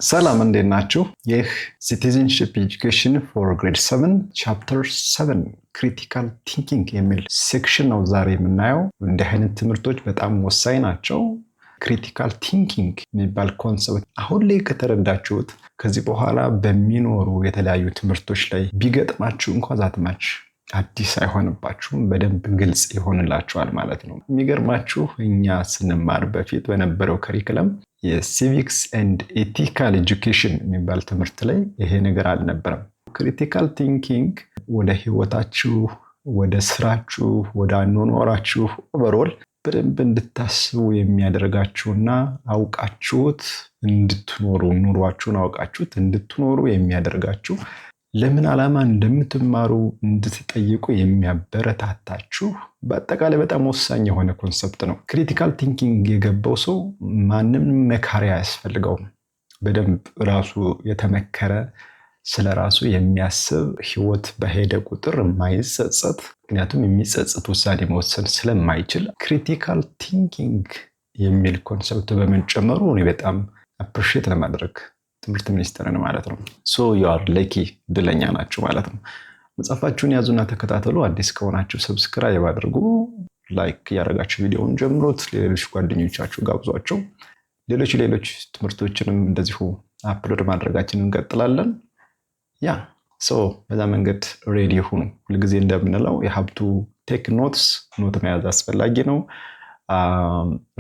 ሰላም እንዴት ናችሁ? ይህ ሲቲዝንሺፕ ኤጁኬሽን ፎር ግሬድ 7 ቻፕተር 7 ክሪቲካል ቲንኪንግ የሚል ሴክሽን ነው ዛሬ የምናየው። እንዲህ አይነት ትምህርቶች በጣም ወሳኝ ናቸው። ክሪቲካል ቲንኪንግ የሚባል ኮንሰፕት አሁን ላይ ከተረዳችሁት ከዚህ በኋላ በሚኖሩ የተለያዩ ትምህርቶች ላይ ቢገጥማችሁ እንኳን ዛትማች አዲስ አይሆንባችሁም፣ በደንብ ግልጽ ይሆንላችኋል ማለት ነው። የሚገርማችሁ እኛ ስንማር በፊት በነበረው ከሪክለም የሲቪክስ ኤንድ ኤቲካል ኤጁኬሽን የሚባል ትምህርት ላይ ይሄ ነገር አልነበረም። ክሪቲካል ቲንኪንግ ወደ ህይወታችሁ፣ ወደ ስራችሁ፣ ወደ አኗኗራችሁ ኦቨርኦል በደንብ እንድታስቡ የሚያደርጋችሁና አውቃችሁት እንድትኖሩ ኑሯችሁን አውቃችሁት እንድትኖሩ የሚያደርጋችሁ ለምን ዓላማ እንደምትማሩ እንድትጠይቁ የሚያበረታታችሁ በአጠቃላይ በጣም ወሳኝ የሆነ ኮንሰፕት ነው። ክሪቲካል ቲንኪንግ የገባው ሰው ማንም መካሪ አያስፈልገውም። በደንብ ራሱ የተመከረ ስለ ራሱ የሚያስብ ህይወት በሄደ ቁጥር የማይጸጸት፣ ምክንያቱም የሚጸጸት ውሳኔ መወሰን ስለማይችል ክሪቲካል ቲንኪንግ የሚል ኮንሰፕት በመጨመሩ እኔ በጣም አፕሪሺየት ለማድረግ ትምህርት ሚኒስቴርን ማለት ነው። ሶ ዩ አር ሌኪ ድለኛ ናችሁ ማለት ነው። መጽሐፋችሁን ያዙና ተከታተሉ። አዲስ ከሆናችሁ ሰብስክራይብ አድርጉ፣ ላይክ ያደረጋችሁ ቪዲዮውን ጀምሩት፣ ሌሎች ጓደኞቻችሁ ጋብዟቸው። ሌሎች ትምህርቶችንም እንደዚሁ አፕሎድ ማድረጋችንን እንቀጥላለን። ያ ሶ በዛ መንገድ ሬዲ ሁኑ። ሁልጊዜ እንደምንለው የሀብቱ ቴክ ኖትስ፣ ኖት መያዝ አስፈላጊ ነው።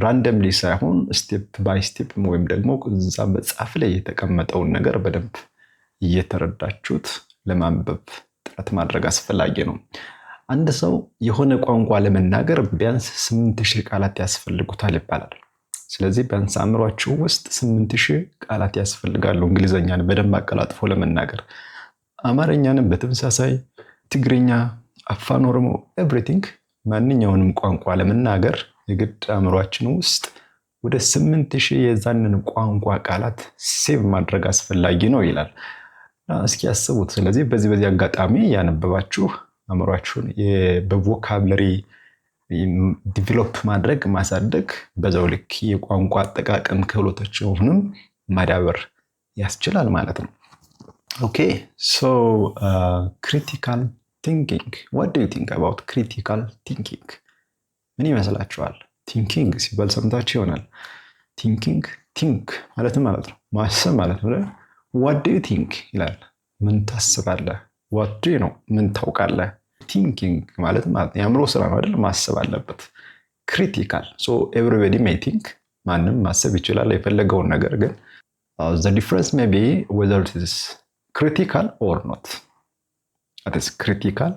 ራንደምሊ ሳይሆን ስቴፕ ባይ ስቴፕ ወይም ደግሞ እዛ መጽሐፍ ላይ የተቀመጠውን ነገር በደንብ እየተረዳችሁት ለማንበብ ጥረት ማድረግ አስፈላጊ ነው። አንድ ሰው የሆነ ቋንቋ ለመናገር ቢያንስ 8000 ቃላት ያስፈልጉታል ይባላል። ስለዚህ ቢያንስ አእምሯችሁ ውስጥ 8000 ቃላት ያስፈልጋሉ እንግሊዘኛን በደንብ አቀላጥፎ ለመናገር። አማርኛንም በተመሳሳይ፣ ትግርኛ፣ አፋን ኦሮሞ፣ ኤቭሪቲንግ ማንኛውንም ቋንቋ ለመናገር የግድ አእምሯችን ውስጥ ወደ 8000 የዛንን ቋንቋ ቃላት ሴቭ ማድረግ አስፈላጊ ነው ይላል። እስኪ ያስቡት። ስለዚህ በዚህ አጋጣሚ ያነበባችሁ አእምሯችሁን በቮካብለሪ ዲቨሎፕ ማድረግ ማሳደግ፣ በዛው ልክ የቋንቋ አጠቃቀም ክህሎታችሁንም ማዳበር ያስችላል ማለት ነው። ኦኬ ሶ ክሪቲካል ቲንኪንግ what do you think about critical thinking? ምን ይመስላችኋል? ቲንኪንግ ሲባል ሰምታችሁ ይሆናል። ቲንክ ማለት ነው ማሰብ ማለት ነው። what do you think ይላል። ምን ታስባለህ? what do you know ምን ታውቃለህ? ቲንኪንግ ማለት የአእምሮ ስራ ነው አይደል? ማሰብ አለበት። ክሪቲካል so everybody may think፣ ማንም ማሰብ ይችላል የፈለገውን ነገር። ግን the difference may be whether it is critical or not. That is critical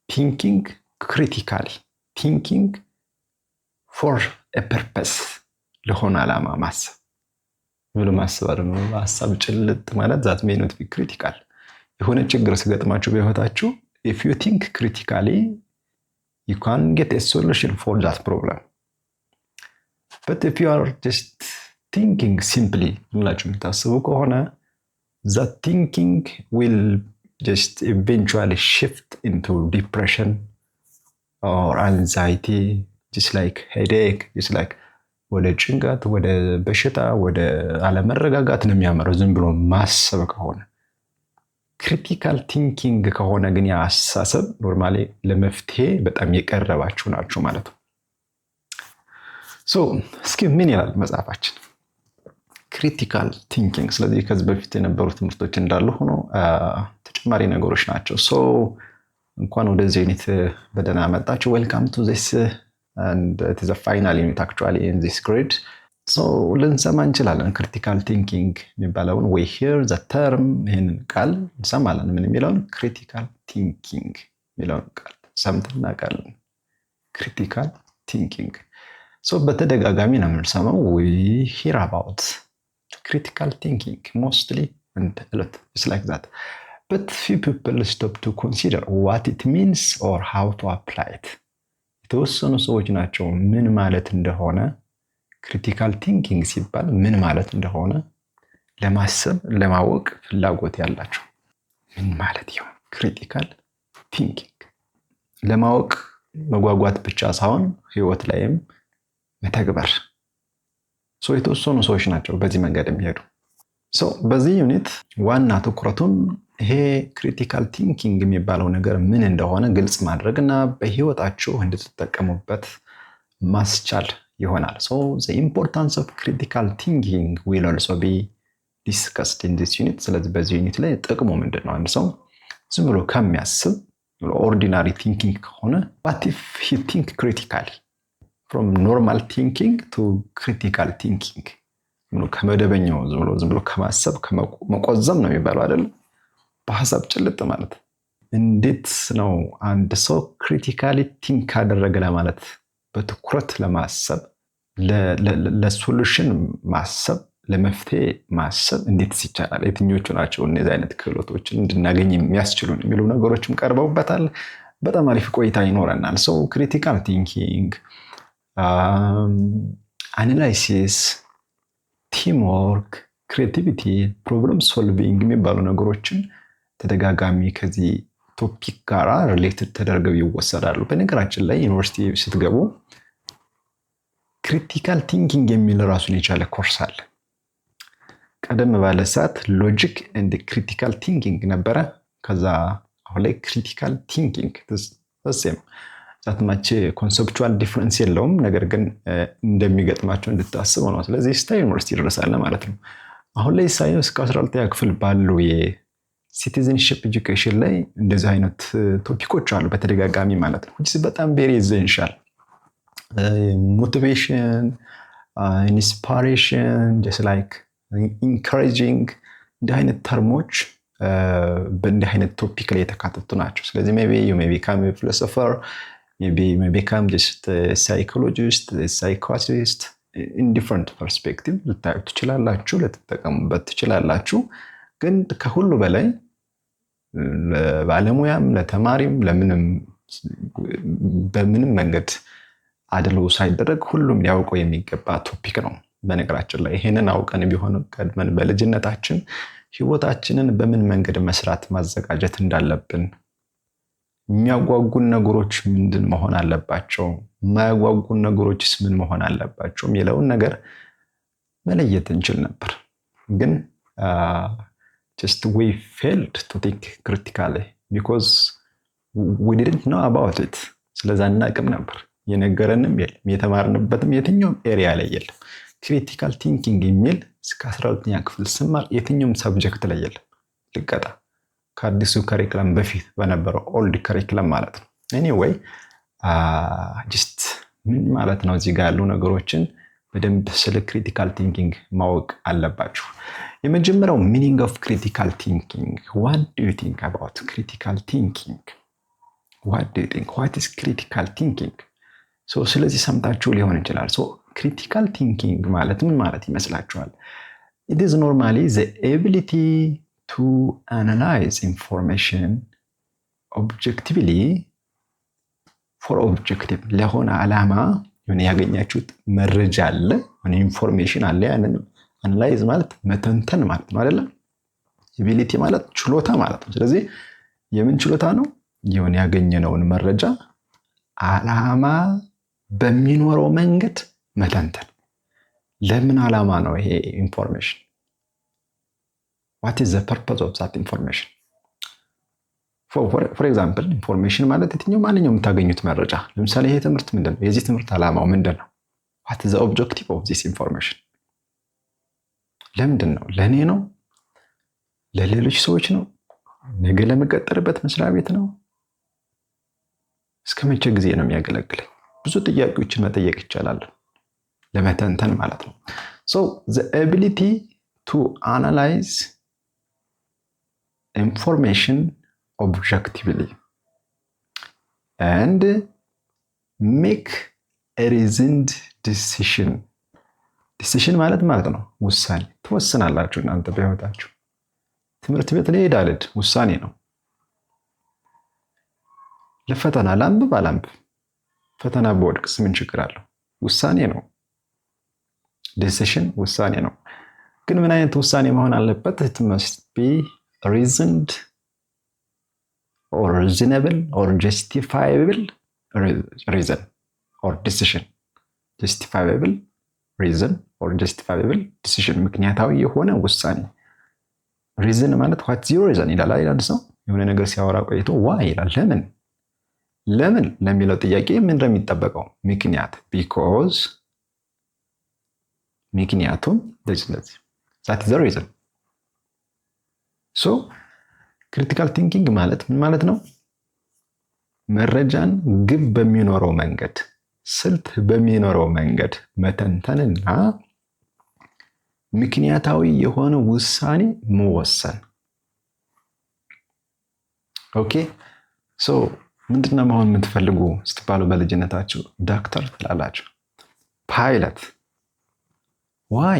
thinking critically, thinking for a purpose, ለሆነ ዓላማ ማሰብ ብሎ ማሰብ አይደለም። ሐሳብ ጭልጥ ማለት that may not be critical። የሆነ ችግር ሲገጥማችሁ በህይወታችሁ if you think critically you can get a solution for that problem. But if you are just thinking simply ብላችሁ የምታስቡ ከሆነ that thinking will just eventually shift into depression or anxiety, just like headache, just like ወደ ጭንቀት፣ ወደ በሽታ፣ ወደ አለመረጋጋት ነው የሚያመራው ዝም ብሎ ማሰብ ከሆነ። ክሪቲካል ቲንኪንግ ከሆነ ግን ያ አስተሳሰብ ኖርማሊ ለመፍትሄ በጣም የቀረባችሁ ናችሁ ማለት ነው። ሶ እስኪ ምን ይላል መጽሐፋችን? ክሪቲካል ቲንኪንግ። ስለዚህ ከዚህ በፊት የነበሩ ትምህርቶች እንዳሉ ሆኖ ተጨማሪ ነገሮች ናቸው። ሶ እንኳን ወደዚህ ዩኒት በደህና መጣችሁ። ዌልካም ቱ ዚስ and it is a final unit actually in this grade. So ልንሰማ እንችላለን ክሪቲካል ቲንኪንግ የሚባለውን we hear the term፣ ይህንን ቃል እንሰማለን። ምን የሚለውን? ክሪቲካል ቲንኪንግ የሚለውን ቃል ሰምተን እናውቃለን። ክሪቲካል ቲንኪንግ ሶ በተደጋጋሚ ነው የምንሰማው። we hear about critical thinking mostly and a lot. It's like that. But few people stop to consider what it means or how to apply it. የተወሰኑ ሰዎች ናቸው ምን ማለት እንደሆነ ክሪቲካል ቲንኪንግ ሲባል ምን ማለት እንደሆነ ለማሰብ ለማወቅ ፍላጎት ያላቸው። ምን ማለት ይሆን ክሪቲካል ቲንኪንግ? ለማወቅ መጓጓት ብቻ ሳይሆን ህይወት ላይም መተግበር የተወሰኑ ሰዎች ናቸው በዚህ መንገድ የሚሄዱ። በዚህ ዩኒት ዋና ትኩረቱም ይሄ ክሪቲካል ቲንኪንግ የሚባለው ነገር ምን እንደሆነ ግልጽ ማድረግ እና በህይወታችሁ እንድትጠቀሙበት ማስቻል ይሆናል። the importance of critical thinking will also be discussed in this unit። ስለዚህ በዚህ ዩኒት ላይ ጥቅሙ ምንድን ነው? አንድ ሰው ዝም ብሎ ከሚያስብ ኦርዲናሪ ቲንኪንግ ከሆነ what if he think critically from normal thinking to critical thinking ከመደበኛው ዝም ብሎ ከማሰብ ከመቆዘም ነው የሚባለው አይደል? በሐሳብ ጭልጥ ማለት እንዴት ነው አንድ ሰው ክሪቲካሊ ቲንክ ካደረገ ለማለት በትኩረት ለማሰብ ለሶሉሽን ማሰብ ለመፍትሄ ማሰብ እንዴት ይቻላል? የትኞቹ ናቸው እነዚህ አይነት ክህሎቶችን እንድናገኝ የሚያስችሉን የሚሉ ነገሮችም ቀርበውበታል። በጣም አሪፍ ቆይታ ይኖረናል። ክሪቲካል ቲንኪንግ፣ አናላይሲስ፣ ቲምወርክ፣ ክሬቲቪቲ፣ ፕሮብለም ሶልቪንግ የሚባሉ ነገሮችን ተደጋጋሚ ከዚህ ቶፒክ ጋር ሪሌትድ ተደርገው ይወሰዳሉ። በነገራችን ላይ ዩኒቨርሲቲ ስትገቡ ክሪቲካል ቲንኪንግ የሚል ራሱን የቻለ ኮርስ አለ። ቀደም ባለ ሰዓት ሎጂክ ኤንድ ክሪቲካል ቲንኪንግ ነበረ። ከዛ አሁን ላይ ክሪቲካል ቲንኪንግ ተሰም ዛትማች ኮንሰፕቹዋል ዲፍረንስ የለውም፣ ነገር ግን እንደሚገጥማቸው እንድታስበው ነው። ስለዚህ ስታይ ዩኒቨርሲቲ ይደርሳል ማለት ነው። አሁን ላይ ሳይንስ እስከ 12ኛ ክፍል ባለው የሲቲዝንሺፕ ኤጁኬሽን ላይ እንደዚህ አይነት ቶፒኮች አሉ በተደጋጋሚ ማለት ነው። በጣም ቬሪ ኢሴንሻል ሞቲቬሽን፣ ኢንስፓሬሽን፣ ጀስት ላይክ ኢንካሬጂንግ እንዲህ አይነት ተርሞች በእንዲህ አይነት ቶፒክ ላይ የተካተቱ ናቸው። ስለዚህ ሜይ ቢ ዩ ሜይ ቢካም ኤ ፊሎሶፈር፣ ሜይ ቢ ዩ ሜይ ቢካም ጀስት ሳይኮሎጂስት፣ ሳይኮትሪስት ኢን ዲፍረንት ፐርስፔክቲቭ ልታዩ ትችላላችሁ፣ ልትጠቀሙበት ትችላላችሁ። ግን ከሁሉ በላይ ለባለሙያም ለተማሪም ለምንም በምንም መንገድ አድሎ ሳይደረግ ሁሉም ሊያውቀው የሚገባ ቶፒክ ነው። በነገራችን ላይ ይሄንን አውቀን ቢሆን ቀድመን በልጅነታችን ህይወታችንን በምን መንገድ መስራት ማዘጋጀት እንዳለብን፣ የሚያጓጉን ነገሮች ምንድን መሆን አለባቸው፣ የማያጓጉን ነገሮችስ ምን መሆን አለባቸው የሚለውን ነገር መለየት እንችል ነበር። ግን just we failed to think critically because we didn't know about it። ስለዛ እናቅም ነበር፣ የነገረንም የለም፣ የተማርንበትም የትኛውም ኤሪያ ላይ የለም። ክሪቲካል ቲንኪንግ የሚል እስከ 12ኛ ክፍል ስማር የትኛውም ሰብጀክት ላይ የለም። ልቀጣ ከአዲሱ ከሪክለም በፊት በነበረው ኦልድ ከሪክለም ማለት ነው። ኤኒዌይ ጀስት ምን ማለት ነው እዚህ ጋር ያሉ ነገሮችን በደንብ ስለ ክሪቲካል ቲንኪንግ ማወቅ አለባችሁ። የመጀመሪያው ሚኒንግ ኦፍ ክሪቲካል ቲንኪንግ። what do you think about critical thinking? what do you think? what is critical thinking? ስለዚህ ሰምታችሁ ሊሆን ይችላል። ክሪቲካል ቲንኪንግ ማለት ምን ማለት ይመስላችኋል? it is normally the ability to analyze information objectively for objective ለሆነ ዓላማ የሆነ ያገኛችሁት መረጃ አለ፣ ኢንፎርሜሽን አለ፣ ያንን አናላይዝ ማለት መተንተን ማለት ነው አይደል? ኤቢሊቲ ማለት ችሎታ ማለት ነው። ስለዚህ የምን ችሎታ ነው? የሆነ ያገኘነውን መረጃ ዓላማ በሚኖረው መንገድ መተንተን። ለምን ዓላማ ነው ይሄ ኢንፎርሜሽን? what is the purpose of that information? for example ኢንፎርሜሽን ማለት የትኛው ማንኛውም የምታገኙት መረጃ። ለምሳሌ ይሄ ትምህርት ምንድነው? የዚህ ትምህርት ዓላማው ምንድነው? what is the objective of this information? ለምንድን ነው? ለኔ ነው? ለሌሎች ሰዎች ነው? ነገ ለመቀጠርበት መስሪያ ቤት ነው? እስከ መቼ ጊዜ ነው የሚያገለግለኝ? ብዙ ጥያቄዎችን መጠየቅ ይቻላል ለመተንተን ማለት ነው። the ability to analyze information objectively and make a reasoned decision። ዲሲሽን ማለት ነው ውሳኔ። ትወስናላችሁ እናንተ በህይወታችሁ። ትምህርት ቤት ላይ ሄዳለድ ውሳኔ ነው። ለፈተና ላንብብ አላንብብ፣ ፈተና በወድቅስ ምን ችግር አለው? ውሳኔ ነው። ዲሲሽን ውሳኔ ነው። ግን ምን አይነት ውሳኔ መሆን አለበት? it must be reasoned or reasonable or justifiable reason or decision. justifiable reason or justifiable decision ምክንያታዊ የሆነ ውሳኔ። reason ማለት what's your reason ይላል አይደል? ሰው የሆነ ነገር ሲያወራ ቆይቶ why ይላል። ለምን ለሚለው ጥያቄ ምን እንደሚጠበቀው ምክንያት because ምክንያቱም ለዚህ that is the reason. so critical thinking ማለት ምን ማለት ነው? መረጃን ግብ በሚኖረው መንገድ ስልት በሚኖረው መንገድ መተንተንና ምክንያታዊ የሆነ ውሳኔ መወሰን። ኦኬ ሶ ምንድነው መሆን የምትፈልጉ ስትባሉ በልጅነታችሁ ዶክተር ትላላችሁ፣ ፓይለት። why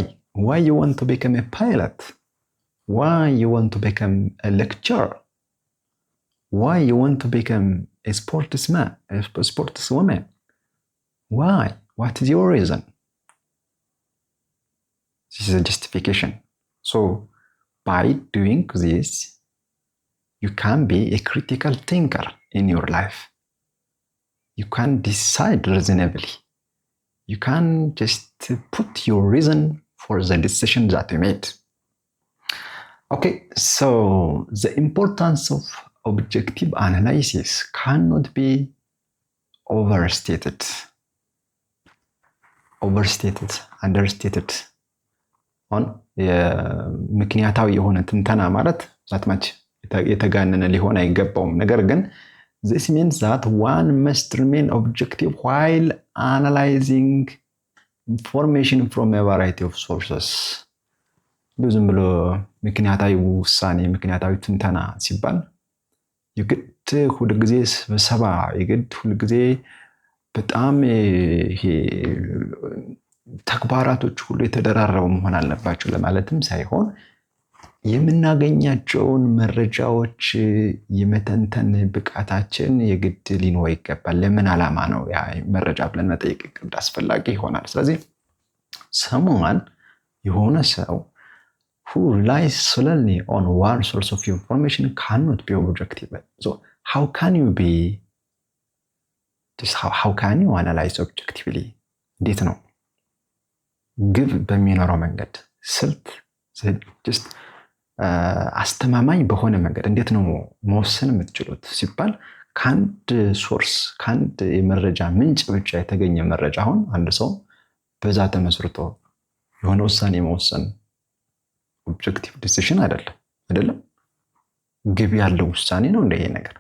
you want to become a pilot? why you want to become a lecturer? why you want to become a sportswoman? why? what is your reason? This is a justification. So by doing this, you can be a critical thinker in your life. You can decide reasonably. You can just put your reason for the decision that you made. Okay, so the importance of objective analysis cannot be understated. on ምክንያታዊ የሆነ ትንተና ማለት ዛትማች የተጋነነ ሊሆን አይገባውም። ነገር ግን this means that one must remain objective while analyzing information from a variety of sources. ብዙም ብሎ ምክንያታዊ ውሳኔ ምክንያታዊ ትንተና ሲባል የግድ ሁልጊዜ ስብሰባ የግድ ሁልጊዜ በጣም ይሄ ተግባራቶች ሁሉ የተደራረቡ መሆን አለባቸው ለማለትም ሳይሆን የምናገኛቸውን መረጃዎች የመተንተን ብቃታችን የግድ ሊኖር ይገባል። ለምን ዓላማ ነው ያ መረጃ ብለን መጠየቅ አስፈላጊ ይሆናል። ስለዚህ someone የሆነ ሰው who relies solely on one source of information cannot be objective. So how can you analyze objectively? እንዴት ነው ግብ በሚኖረው መንገድ ስልት just አስተማማኝ በሆነ መንገድ እንዴት ነው መወሰን የምትችሉት ሲባል ከአንድ ሶርስ ከአንድ የመረጃ ምንጭ ብቻ የተገኘ መረጃ አሁን አንድ ሰው በዛ ተመስርቶ የሆነ ውሳኔ መወሰን ኦብጀክቲቭ ዲሲዥን አይደለም ግብ ያለው ውሳኔ ነው እንደዚህ ነገር።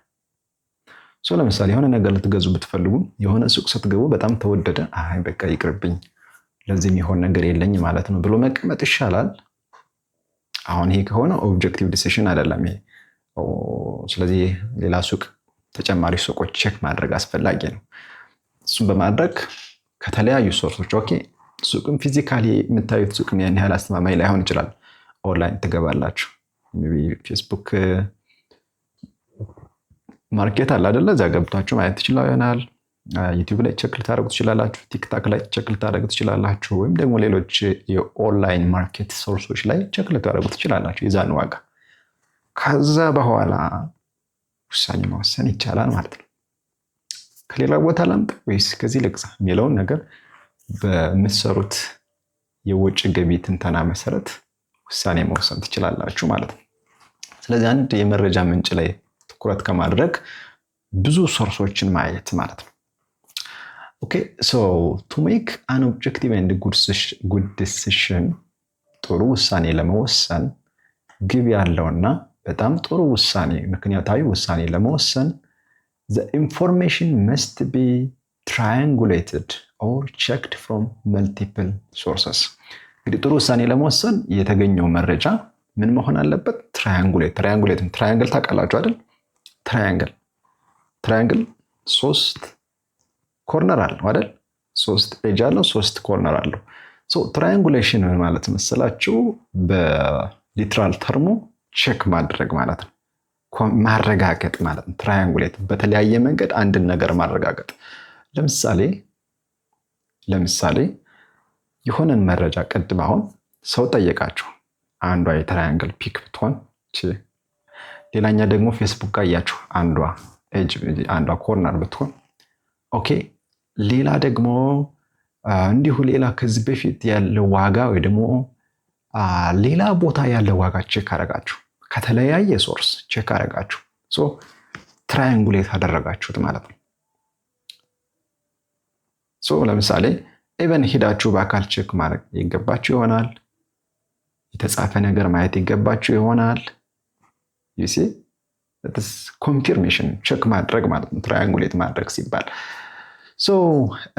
ለምሳሌ የሆነ ነገር ልትገዙ ብትፈልጉ የሆነ ሱቅ ስትገቡ በጣም ተወደደ፣ አይ በቃ ይቅርብኝ ለዚህ የሚሆን ነገር የለኝ ማለት ነው ብሎ መቀመጥ ይሻላል? አሁን ይሄ ከሆነ ኦብጀክቲቭ ዲሲዥን አይደለም ይሄ። ስለዚህ ሌላ ሱቅ ተጨማሪ ሱቆች ቼክ ማድረግ አስፈላጊ ነው። እሱን በማድረግ ከተለያዩ ሶርሶች ኦኬ ሱቅም ፊዚካሊ የምታዩት ሱቅም ያን ያህል አስተማማኝ ላይሆን ይችላል። ኦንላይን ትገባላችሁ ሜቢ ፌስቡክ ማርኬት አለ አይደለ? እዛ ገብታችሁ ማየት ትችላላችሁ ይሆናል። ዩቲዩብ ላይ ቼክ ልታደርጉ ትችላላችሁ፣ ቲክታክ ላይ ቼክ ልታደርጉ ትችላላችሁ፣ ወይም ደግሞ ሌሎች የኦንላይን ማርኬት ሶርሶች ላይ ቼክ ልታደርጉ ትችላላችሁ የዛን ዋጋ። ከዛ በኋላ ውሳኔ መወሰን ይቻላል ማለት ነው። ከሌላ ቦታ ላምጣ ወይስ ከዚህ ልግዛ የሚለውን ነገር በምትሰሩት የወጪ ገቢ ትንተና መሰረት ውሳኔ መወሰን ትችላላችሁ ማለት ነው። ስለዚህ አንድ የመረጃ ምንጭ ላይ ትኩረት ከማድረግ ብዙ ሶርሶችን ማየት ማለት ነው። Okay, so to make an objective and good decision, ጥሩ ውሳኔ ለመወሰን ግብ ያለውና በጣም ጥሩ ውሳኔ ምክንያታዊ ውሳኔ ለመወሰን the information must be triangulated or checked from multiple sources. እንግዲህ ጥሩ ውሳኔ ለመወሰን የተገኘው መረጃ ምን መሆን አለበት? ትራያንግል ታውቃላችሁ አይደል? ትራያንግል 3 ኮርነር አለው አይደል? 3 ኤጅ አለው፣ 3 ኮርነር አለው። ትራያንጉሌሽን ማለት መሰላችሁ በሊትራል ተርሙ ቼክ ማድረግ ማለት ነው፣ ማረጋገጥ ማለት ነው። ትራያንጉሌት በተለያየ መንገድ አንድን ነገር ማረጋገጥ። ለምሳሌ የሆነን መረጃ ቀድም አሁን ሰው ጠየቃችሁ፣ አንዷ የትራያንግል ፒክ ብትሆን ሌላኛ ደግሞ ፌስቡክ ጋር ያያችሁ አንዷ ኤጅ አንዷ ኮርነር ብትሆን ኦኬ። ሌላ ደግሞ እንዲሁ ሌላ ከዚህ በፊት ያለ ዋጋ ወይ ደግሞ ሌላ ቦታ ያለ ዋጋ ቼክ አደረጋችሁ፣ ከተለያየ ሶርስ ቼክ አደረጋችሁ፣ ትራያንጉሌት አደረጋችሁት ማለት ነው። ለምሳሌ ኢቨን ሄዳችሁ በአካል ቼክ ማድረግ ይገባችሁ ይሆናል። የተጻፈ ነገር ማየት ይገባችሁ ይሆናል። ዩሲ ኮንፊርሜሽን ቼክ ማድረግ ማለት ነው፣ ትራያንጉሌት ማድረግ ሲባል።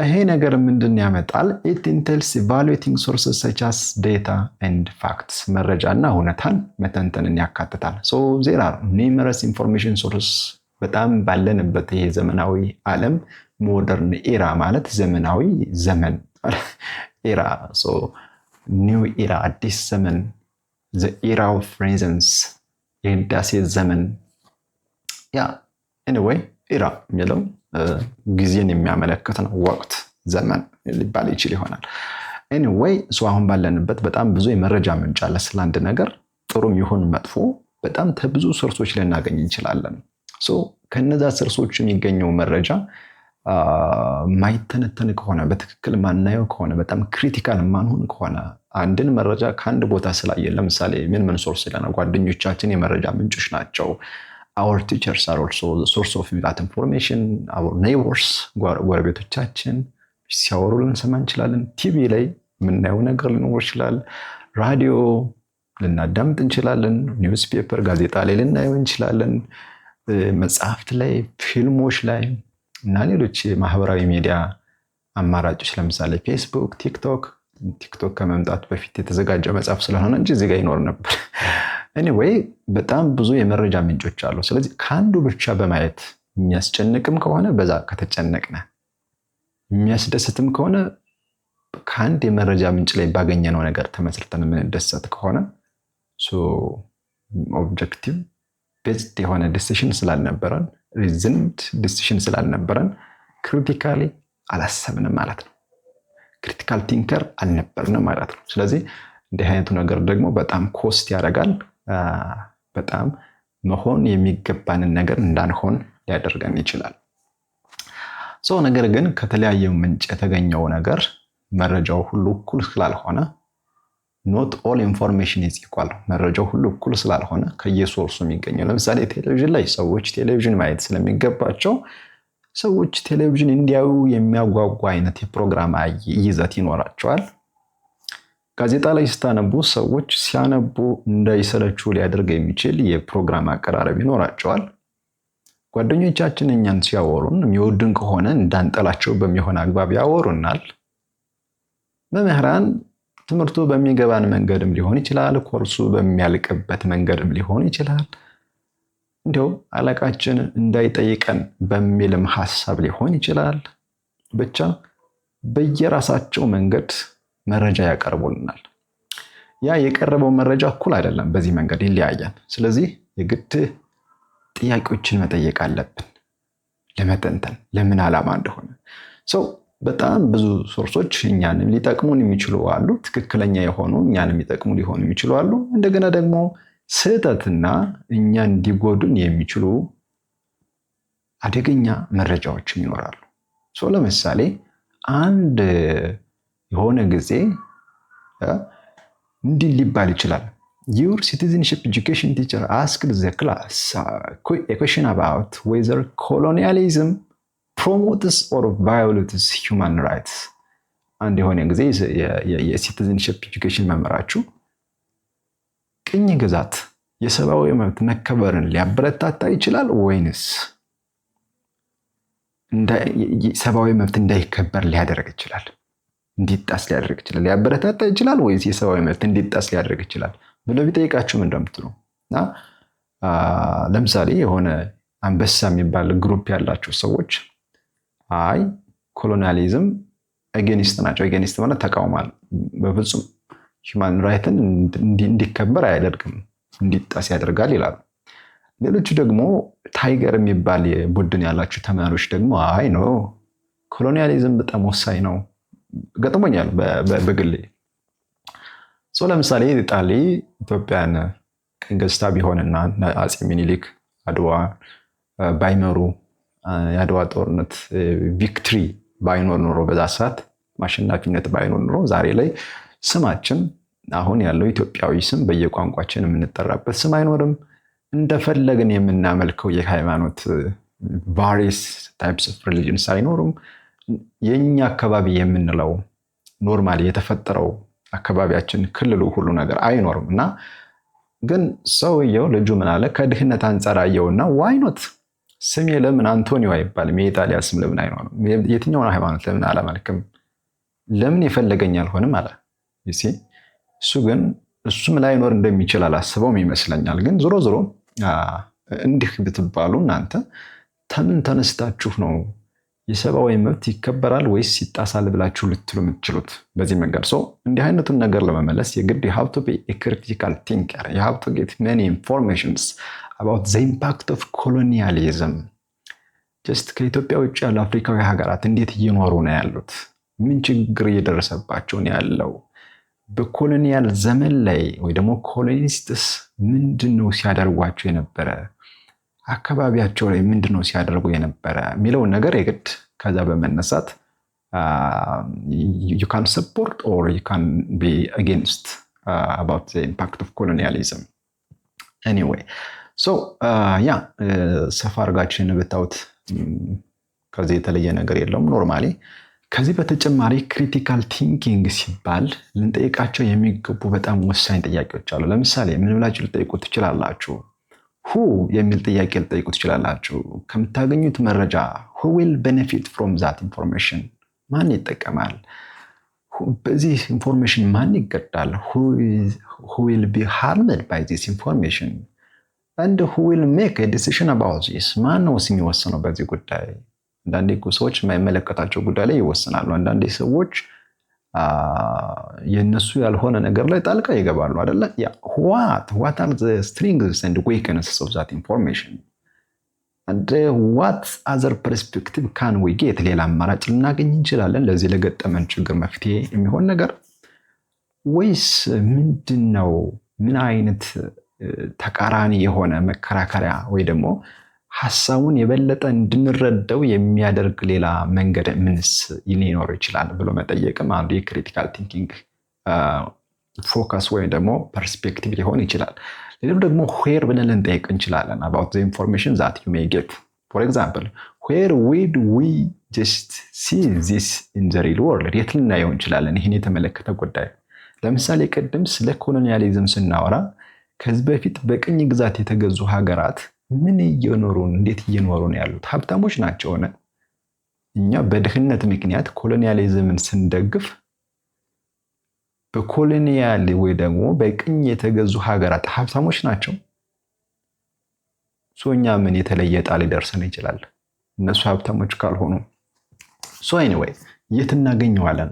ይሄ ነገር ምንድን ያመጣል? ኢት ኢንቴልስ ኢቫሉዌቲንግ ሶርሰስ ሰች አስ ዴታ ኤንድ ፋክትስ፣ መረጃና እውነታን መተንተንን ያካትታል። ዜር አር ኒውመረስ ኢንፎርሜሽን ሶርስ። በጣም ባለንበት ይሄ ዘመናዊ ዓለም ሞደርን ኤራ ማለት ዘመናዊ ዘመን ኤራ፣ ኒው ኤራ አዲስ ዘመን፣ ዘ ኤራ ኦፍ ሬኔሳንስ የህዳሴ ዘመን። ኤኒዌይ ኤራ የሚለው ጊዜን የሚያመለክት ነው። ወቅት፣ ዘመን ሊባል ይችል ይሆናል። ኤኒዌይ አሁን ባለንበት በጣም ብዙ የመረጃ ምንጭ አለ። ስለ አንድ ነገር ጥሩም ይሁን መጥፎ በጣም ከብዙ ሶርሶች ልናገኝ እንችላለን። ከነዛ ሶርሶች የሚገኘው መረጃ ማይተነተን ከሆነ፣ በትክክል ማናየው ከሆነ፣ በጣም ክሪቲካል ማንሆን ከሆነ፣ አንድን መረጃ ከአንድ ቦታ ስላየን፣ ለምሳሌ ምን ሶርስ ይለናል? ጓደኞቻችን የመረጃ ምንጮች ናቸው። our teachers are also the source of that information. our neighbors ጎረቤቶቻችን ሲያወሩ ልንሰማ እንችላለን። ቲቪ ላይ የምናየው ነገር ሊኖር ይችላል። ራዲዮ ልናዳምጥ እንችላለን። ኒውስ ፔፐር ጋዜጣ ላይ ልናየው እንችላለን። መጽሐፍት ላይ፣ ፊልሞች ላይ እና ሌሎች ማህበራዊ ሚዲያ አማራጮች ለምሳሌ ፌስቡክ፣ ቲክቶክ ከመምጣቱ በፊት የተዘጋጀ መጽሐፍ ስለሆነ እንጂ እዚህ ጋር ይኖር ነበር። ኤኒዌይ በጣም ብዙ የመረጃ ምንጮች አሉ። ስለዚህ ከአንዱ ብቻ በማየት የሚያስጨንቅም ከሆነ በዛ ከተጨነቅነ፣ የሚያስደስትም ከሆነ ከአንድ የመረጃ ምንጭ ላይ ባገኘነው ነገር ተመስርተን የምንደሰት ከሆነ ኦብጀክቲቭ ቤዝድ የሆነ ዲሲሽን ስላልነበረን፣ ሪዝንድ ዲሲሽን ስላልነበረን ክሪቲካሊ አላሰብንም ማለት ነው። ክሪቲካል ቲንከር አልነበርንም ማለት ነው። ስለዚህ እንዲህ አይነቱ ነገር ደግሞ በጣም ኮስት ያደርጋል። በጣም መሆን የሚገባንን ነገር እንዳንሆን ሊያደርገን ይችላል። ነገር ግን ከተለያየ ምንጭ የተገኘው ነገር መረጃው ሁሉ እኩል ስላልሆነ ኖት ኦል ኢንፎርሜሽን ኢዝ ኢኳል፣ መረጃው ሁሉ እኩል ስላልሆነ ከየሶርሱ የሚገኘው፣ ለምሳሌ ቴሌቪዥን ላይ ሰዎች ቴሌቪዥን ማየት ስለሚገባቸው ሰዎች ቴሌቪዥን እንዲያዩ የሚያጓጓ አይነት የፕሮግራም ይዘት ይኖራቸዋል። ጋዜጣ ላይ ስታነቡ ሰዎች ሲያነቡ እንዳይሰለቹ ሊያደርግ የሚችል የፕሮግራም አቀራረብ ይኖራቸዋል። ጓደኞቻችን እኛን ሲያወሩን የሚወዱን ከሆነ እንዳንጠላቸው በሚሆን አግባብ ያወሩናል። መምህራን ትምህርቱ በሚገባን መንገድም ሊሆን ይችላል፣ ኮርሱ በሚያልቅበት መንገድም ሊሆን ይችላል። እንዲያው አለቃችን እንዳይጠይቀን በሚልም ሐሳብ ሊሆን ይችላል። ብቻ በየራሳቸው መንገድ መረጃ ያቀርቡልናል። ያ የቀረበው መረጃ እኩል አይደለም፣ በዚህ መንገድ ይለያያል። ስለዚህ የግድ ጥያቄዎችን መጠየቅ አለብን ለመተንተን ለምን ዓላማ እንደሆነ። በጣም ብዙ ሶርሶች እኛንም ሊጠቅሙን የሚችሉ አሉ፣ ትክክለኛ የሆኑ እኛንም ሊጠቅሙ ሊሆኑ የሚችሉ አሉ። እንደገና ደግሞ ስህተትና እኛን እንዲጎዱን የሚችሉ አደገኛ መረጃዎችም ይኖራሉ። ለምሳሌ አንድ የሆነ ጊዜ እንዲህ ሊባል ይችላል። Your citizenship education teacher asked the class a question about whether colonialism promotes or violates human rights. አንድ የሆነ ጊዜ የሲቲዝንሺፕ ኤጁኬሽን መምህራችሁ ቅኝ ግዛት የሰብአዊ መብት መከበርን ሊያበረታታ ይችላል ወይንስ ሰብአዊ መብት እንዳይከበር ሊያደርግ ይችላል? እንዲጣስ ሊያደርግ ይችላል? ሊያበረታታ ይችላል ወይስ የሰብአዊ መብት እንዲጣስ ሊያደርግ ይችላል ብለው ቢጠይቃችሁ ምን እንደምትሉ እና ለምሳሌ የሆነ አንበሳ የሚባል ግሩፕ ያላቸው ሰዎች አይ ኮሎኒያሊዝም አጌኒስት ናቸው። አጌኒስት ማለት ተቃውሟል፣ በፍጹም ሂውማን ራይትን እንዲከበር አያደርግም፣ እንዲጣስ ያደርጋል ይላሉ። ሌሎቹ ደግሞ ታይገር የሚባል ቡድን ያላቸው ተማሪዎች ደግሞ አይ ነው ኮሎኒያሊዝም በጣም ወሳኝ ነው። ገጥሞኛል በግሌ። ለምሳሌ ኢጣሊ ኢትዮጵያን ቅኝ ገዝታ ቢሆንና አፄ ሚኒሊክ አድዋ ባይመሩ የአድዋ ጦርነት ቪክትሪ ባይኖር ኖሮ በዛ ሰዓት ማሸናፊነት ባይኖር ኑሮ ዛሬ ላይ ስማችን አሁን ያለው ኢትዮጵያዊ ስም በየቋንቋችን የምንጠራበት ስም አይኖርም። እንደፈለግን የምናመልከው የሃይማኖት ቫሪየስ ታይፕስ ኦፍ ሪሊጅንስ አይኖሩም። የኛ አካባቢ የምንለው ኖርማሊ የተፈጠረው አካባቢያችን ክልሉ ሁሉ ነገር አይኖርም። እና ግን ሰውየው ልጁ ምን አለ ከድህነት አንጻር አየውና ዋይኖት ስሜ ለምን አንቶኒዮ አይባልም? የኢጣሊያ ስም ለምን አይኖርም? የትኛውን ሃይማኖት ለምን አላመልክም? ለምን የፈለገኝ አልሆንም አለ። እሱ ግን እሱም ላይኖር እንደሚችል አላስበውም ይመስለኛል። ግን ዞሮ ዞሮ እንዲህ ብትባሉ እናንተ ተምን ተነስታችሁ ነው የሰብአዊ መብት ይከበራል ወይስ ይጣሳል ብላችሁ ልትሉ የምትችሉት በዚህ መንገድ? እንዲህ አይነቱን ነገር ለመመለስ የግድ you have to be a critical thinker. You have to get many informations about the impact of colonialism. ጀስት ከኢትዮጵያ ውጭ ያሉ አፍሪካዊ ሀገራት እንዴት እየኖሩ ነው ያሉት? ምን ችግር እየደረሰባቸው ነው ያለው? በኮሎኒያል ዘመን ላይ ወይ ደግሞ ኮሎኒስትስ ምንድነው ሲያደርጓቸው የነበረ? አካባቢያቸው ላይ ምንድነው ሲያደርጉ የነበረ የሚለውን ነገር የግድ ከዛ በመነሳት you can support or you can be against about the impact of colonialism. Anyway, ሰፋ አድርጋችን ብታዩት ከዚህ የተለየ ነገር የለውም ኖርማሊ። ከዚህ በተጨማሪ ክሪቲካል ቲንኪንግ ሲባል ልንጠይቃቸው የሚገቡ በጣም ወሳኝ ጥያቄዎች አሉ። ለምሳሌ ምን ብላችሁ ልጠይቁ ትችላላችሁ? who የሚል ጥያቄ ልጠይቁ ትችላላችሁ። ከምታገኙት መረጃ who will benefit from that information? ማን ይጠቀማል? በዚህ ኢንፎርሜሽን ማን ይገዳል? who will be harmed by this information? and who will make a decision about this? ማን ነው የሚወስነው በዚህ ጉዳይ? አንዳንዴ ሰዎች የማይመለከታቸው ጉዳይ ላይ ይወስናሉ። አንዳንዴ ሰዎች የነሱ ያልሆነ ነገር ላይ ጣልቃ ይገባሉ አይደለ? what are the strengths and weaknesses of that information? and what other perspective can we get? ሌላ አማራጭ ልናገኝ እንችላለን ለዚህ ለገጠመን ችግር መፍትሄ የሚሆን ነገር ወይስ ምንድነው? ምን አይነት ተቃራኒ የሆነ መከራከሪያ ወይ ደግሞ ሐሳቡን የበለጠ እንድንረዳው የሚያደርግ ሌላ መንገድ ምንስ ሊኖር ይችላል ብሎ መጠየቅም አንዱ የክሪቲካል ቲንኪንግ ፎከስ ወይ ደግሞ ፐርስፔክቲቭ ሊሆን ይችላል። ሌላው ደግሞ where ብለን ልንጠይቅ እንችላለን about the information that you may get. For example, where would we just see this in the real world? የት ልናየው እንችላለን ይህን የተመለከተ ጉዳይ? ለምሳሌ ቅድም ስለ ኮሎኒያሊዝም ስናወራ ከዚህ በፊት በቅኝ ግዛት የተገዙ ሀገራት ምን እየኖሩ እንዴት እየኖሩ ነው ያሉት? ሀብታሞች ናቸው ሆነ እኛ በድህነት ምክንያት ኮሎኒያሊዝምን ስንደግፍ በኮሎኒያል ወይ ደግሞ በቅኝ የተገዙ ሀገራት ሀብታሞች ናቸው። እኛ ምን የተለየ ጣል ሊደርሰን ይችላል እነሱ ሀብታሞች ካልሆኑ? anyway የት እናገኘዋለን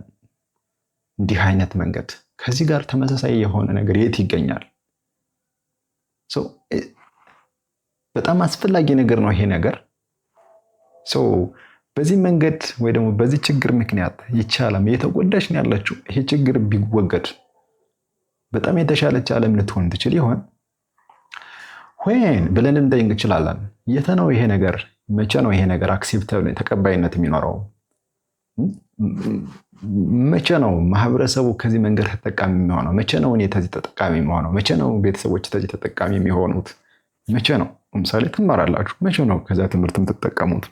እንዲህ አይነት መንገድ? ከዚህ ጋር ተመሳሳይ የሆነ ነገር የት ይገኛል? በጣም አስፈላጊ ነገር ነው ይሄ ነገር። በዚህ መንገድ ወይ ደግሞ በዚህ ችግር ምክንያት ይቻላል የተጎዳሽ ነው ያለችው ይሄ ችግር ቢወገድ በጣም የተሻለች ዓለም ልትሆን ትችል ይሆን? when ብለን እንጠይቅ እንችላለን። የት ነው ይሄ ነገር? መቼ ነው ይሄ ነገር አክሴፕታብል ተቀባይነት የሚኖረው? መቼ ነው ማህበረሰቡ ከዚህ መንገድ ተጠቃሚ የሚሆነው? መቼ ነው እኔ ከዚህ ተጠቃሚ የሚሆነው? መቼ ነው ቤተሰቦች ከዚህ ተጠቃሚ የሚሆኑት? መቼ ነው? ለምሳሌ ትማራላችሁ፣ መቼ ነው ከዛ ትምህርት የምትጠቀሙት?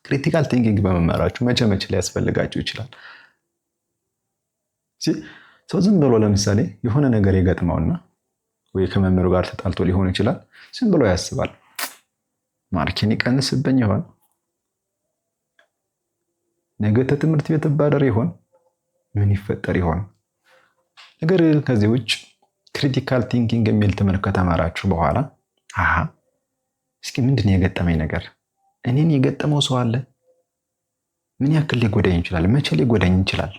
ክሪቲካል ቲንኪንግ በመማራችሁ መቼ ሊያስፈልጋችሁ ይችላል? ሰው ዝም ብሎ ለምሳሌ የሆነ ነገር ይገጥመውና ወይ ከመምህሩ ጋር ተጣልቶ ሊሆን ይችላል። ዝም ብሎ ያስባል፣ ማርኬን ይቀንስብኝ ይሆን? ነገ ትምህርት ቤት ባደር ይሆን? ምን ይፈጠር ይሆን? ነገር ከዚህ ውጭ ክሪቲካል ቲንኪንግ የሚል ትምህርት ከተማራችሁ በኋላ እስኪ ምንድን ነው የገጠመኝ ነገር? እኔን የገጠመው ሰው አለ? ምን ያክል ሊጎዳኝ ይችላል? መቼ ሊጎዳኝ ይችላል?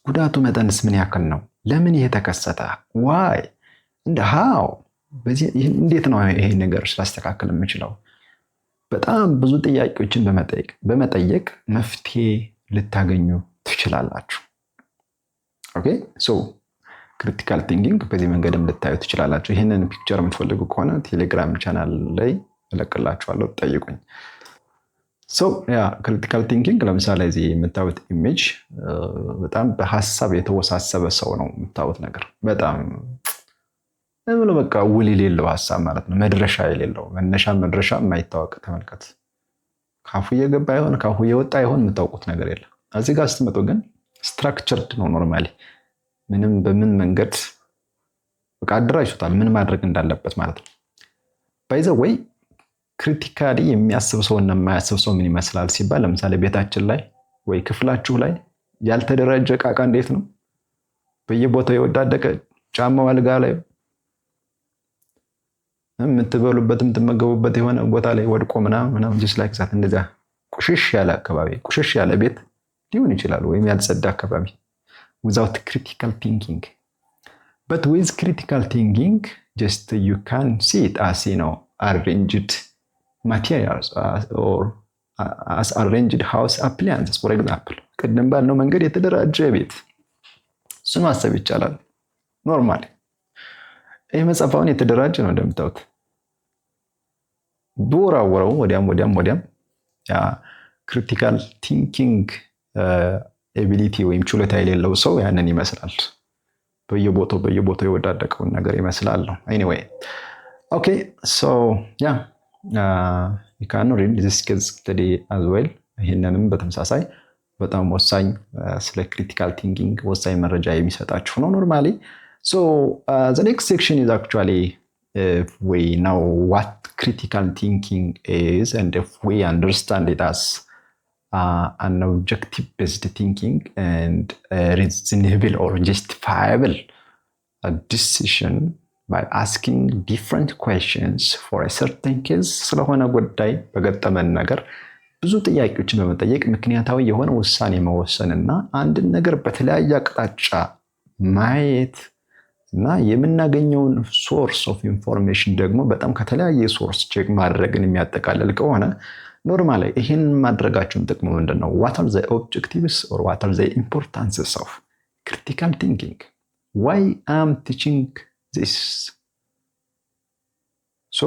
ጉዳቱ መጠንስ ምን ያክል ነው? ለምን ይሄ ተከሰተ? ዋይ እንደ ሃው እንዴት ነው ይሄ ነገር ስላስተካከል የምችለው? በጣም ብዙ ጥያቄዎችን በመጠየቅ መፍትሄ ልታገኙ ትችላላችሁ። ኦኬ ክሪቲካል ቲንኪንግ በዚህ መንገድም ልታዩ ትችላላችሁ። ይሄንን ፒክቸር የምትፈልጉ ከሆነ ቴሌግራም ቻናል ላይ እለቅላችኋለሁ፣ ጠይቁኝ። ክሪቲካል ቲንኪንግ ለምሳሌ እዚህ የምታዩት ኢሜጅ በጣም በሀሳብ የተወሳሰበ ሰው ነው የምታዩት ነገር በጣም ብሎ በቃ ውል የሌለው ሀሳብ ማለት ነው። መድረሻ የሌለው መነሻ መድረሻ የማይታወቅ ተመልከት። ካፉ እየገባ ይሆን ካፉ እየወጣ ይሆን የምታውቁት ነገር የለም። እዚህ ጋር ስትመጡ ግን ስትራክቸርድ ነው። ኖርማሊ ምንም በምን መንገድ በቃ አደራጅቶታል ምን ማድረግ እንዳለበት ማለት ነው። ባይዘ ወይ ክሪቲካሊ የሚያስብ ሰው እና የማያስብ ሰው ምን ይመስላል ሲባል ለምሳሌ ቤታችን ላይ ወይ ክፍላችሁ ላይ ያልተደራጀ ዕቃ እንዴት ነው በየቦታው የወዳደቀ ጫማው አልጋ ላይ የምትበሉበት የምትመገቡበት የሆነ ቦታ ላይ ወድቆ ምናምን ጀስት ላይክ ዛት እንደዛ ቁሽሽ ያለ አካባቢ ቁሽሽ ያለ ቤት ሊሆን ይችላል ወይም ያልጸዳ አካባቢ without critical thinking. But with critical thinking just you can see it as arranged materials or as arranged house appliances for example. ቅድም ባልነው መንገድ የተደራጀ ቤት እሱን ማሰብ ይቻላል ኖርማሊ። ይህ መጽሐፋውን የተደራጀ ነው እንደምታዩት። በወራወረው ወዲያም ያ ክሪቲካል ቲንኪንግ ኤቢሊቲ ወይም ችሎታ የሌለው ሰው ያንን ይመስላል። በየቦታው የወዳደቀውን ነገር ይመስላል ነው። ኤኒዌይ ኦኬ ሶ you can read this case study as well። ይሄንንም በተመሳሳይ በጣም ወሳኝ ስለ ክሪቲካል ቲንኪንግ ወሳኝ መረጃ የሚሰጣችሁ ነው ኖርማሊ። So the next section is actually if we know what critical thinking is and if we understand it as an objective-based thinking and reasonable or justifiable decision by asking different questions for a certain case ስለሆነ ጉዳይ በገጠመን ነገር ብዙ ጥያቄዎችን በመጠየቅ ምክንያታዊ የሆነ ውሳኔ መወሰንና አንድን ነገር በተለያየ አቅጣጫ ማየት እና የምናገኘውን ሶርስ ኦፍ ኢንፎርሜሽን ደግሞ በጣም ከተለያየ ሶርስ ቼክ ማድረግን የሚያጠቃልል ከሆነ ኖርማሊ ይሄን ማድረጋችሁን ጥቅሙ ምንድነው? what are the objectives or what are the importances of critical thinking? why I'm teaching this? So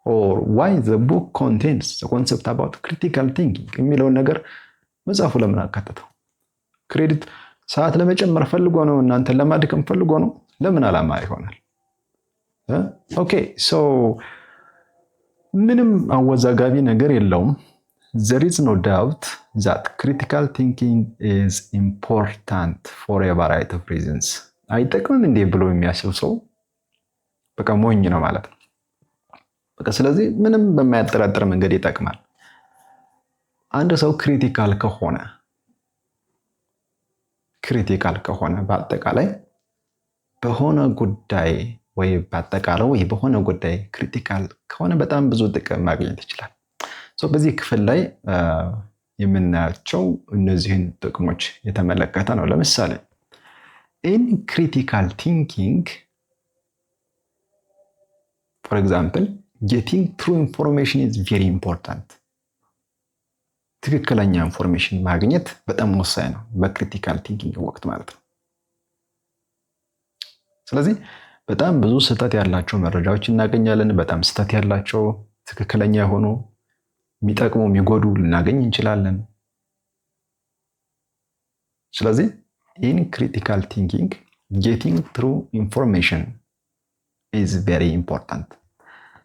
or why the book contains the concept about critical thinking የሚለውን ነገር መጽሐፉ ለምን አካተተው? ክሬዲት ሰዓት ለመጨመር ፈልጎ ነው? እናንተ ለማድከም ፈልጎ ነው? ለምን ዓላማ ይሆናል? ኦኬ ሶ ምንም አወዛጋቢ ነገር የለውም። there is no doubt that critical thinking is important for a variety of reasons. አይጠቅምም እንዴ ብሎ የሚያስብ ሰው በቃ ሞኝ ነው ማለት ነው። በቃ ስለዚህ ምንም በማያጠራጥር መንገድ ይጠቅማል። አንድ ሰው ክሪቲካል ከሆነ በአጠቃላይ በሆነ ጉዳይ ወይ በአጠቃላይ ወይ በሆነ ጉዳይ ክሪቲካል ከሆነ በጣም ብዙ ጥቅም ማግኘት ይችላል። በዚህ ክፍል ላይ የምናያቸው እነዚህን ጥቅሞች የተመለከተ ነው። ለምሳሌ in critical thinking for example getting true information is very important. ትክክለኛ ኢንፎርሜሽን ማግኘት በጣም ወሳኝ ነው በክሪቲካል ቲንኪንግ ወቅት ማለት ነው። ስለዚህ በጣም ብዙ ስህተት ያላቸው መረጃዎች እናገኛለን። በጣም ስህተት ያላቸው ትክክለኛ የሆኑ የሚጠቅሙ የሚጎዱ ልናገኝ እንችላለን። ስለዚህ in critical thinking getting true information is very important.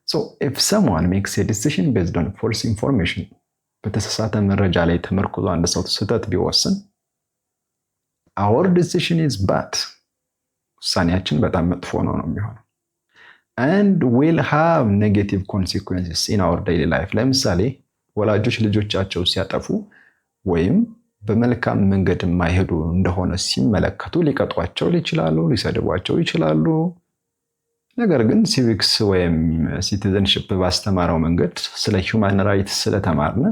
So if someone makes a decision based on false information በተሳሳተ መረጃ ላይ ተመርኩዞ አንድ ሰው ስህተት ቢወስን our decision is bad. ውሳኔያችን በጣም መጥፎ ነው የሚሆነው and will have negative consequences in our daily life. ለምሳሌ ወላጆች ልጆቻቸው ሲያጠፉ ወይም በመልካም መንገድ የማይሄዱ እንደሆነ ሲመለከቱ ሊቀጧቸው ይችላሉ፣ ሊሰድቧቸው ይችላሉ። ነገር ግን ሲቪክስ ወይም ሲቲዘንሺፕ ባስተማረው መንገድ ስለ ሂውማን ራይትስ ስለተማርነ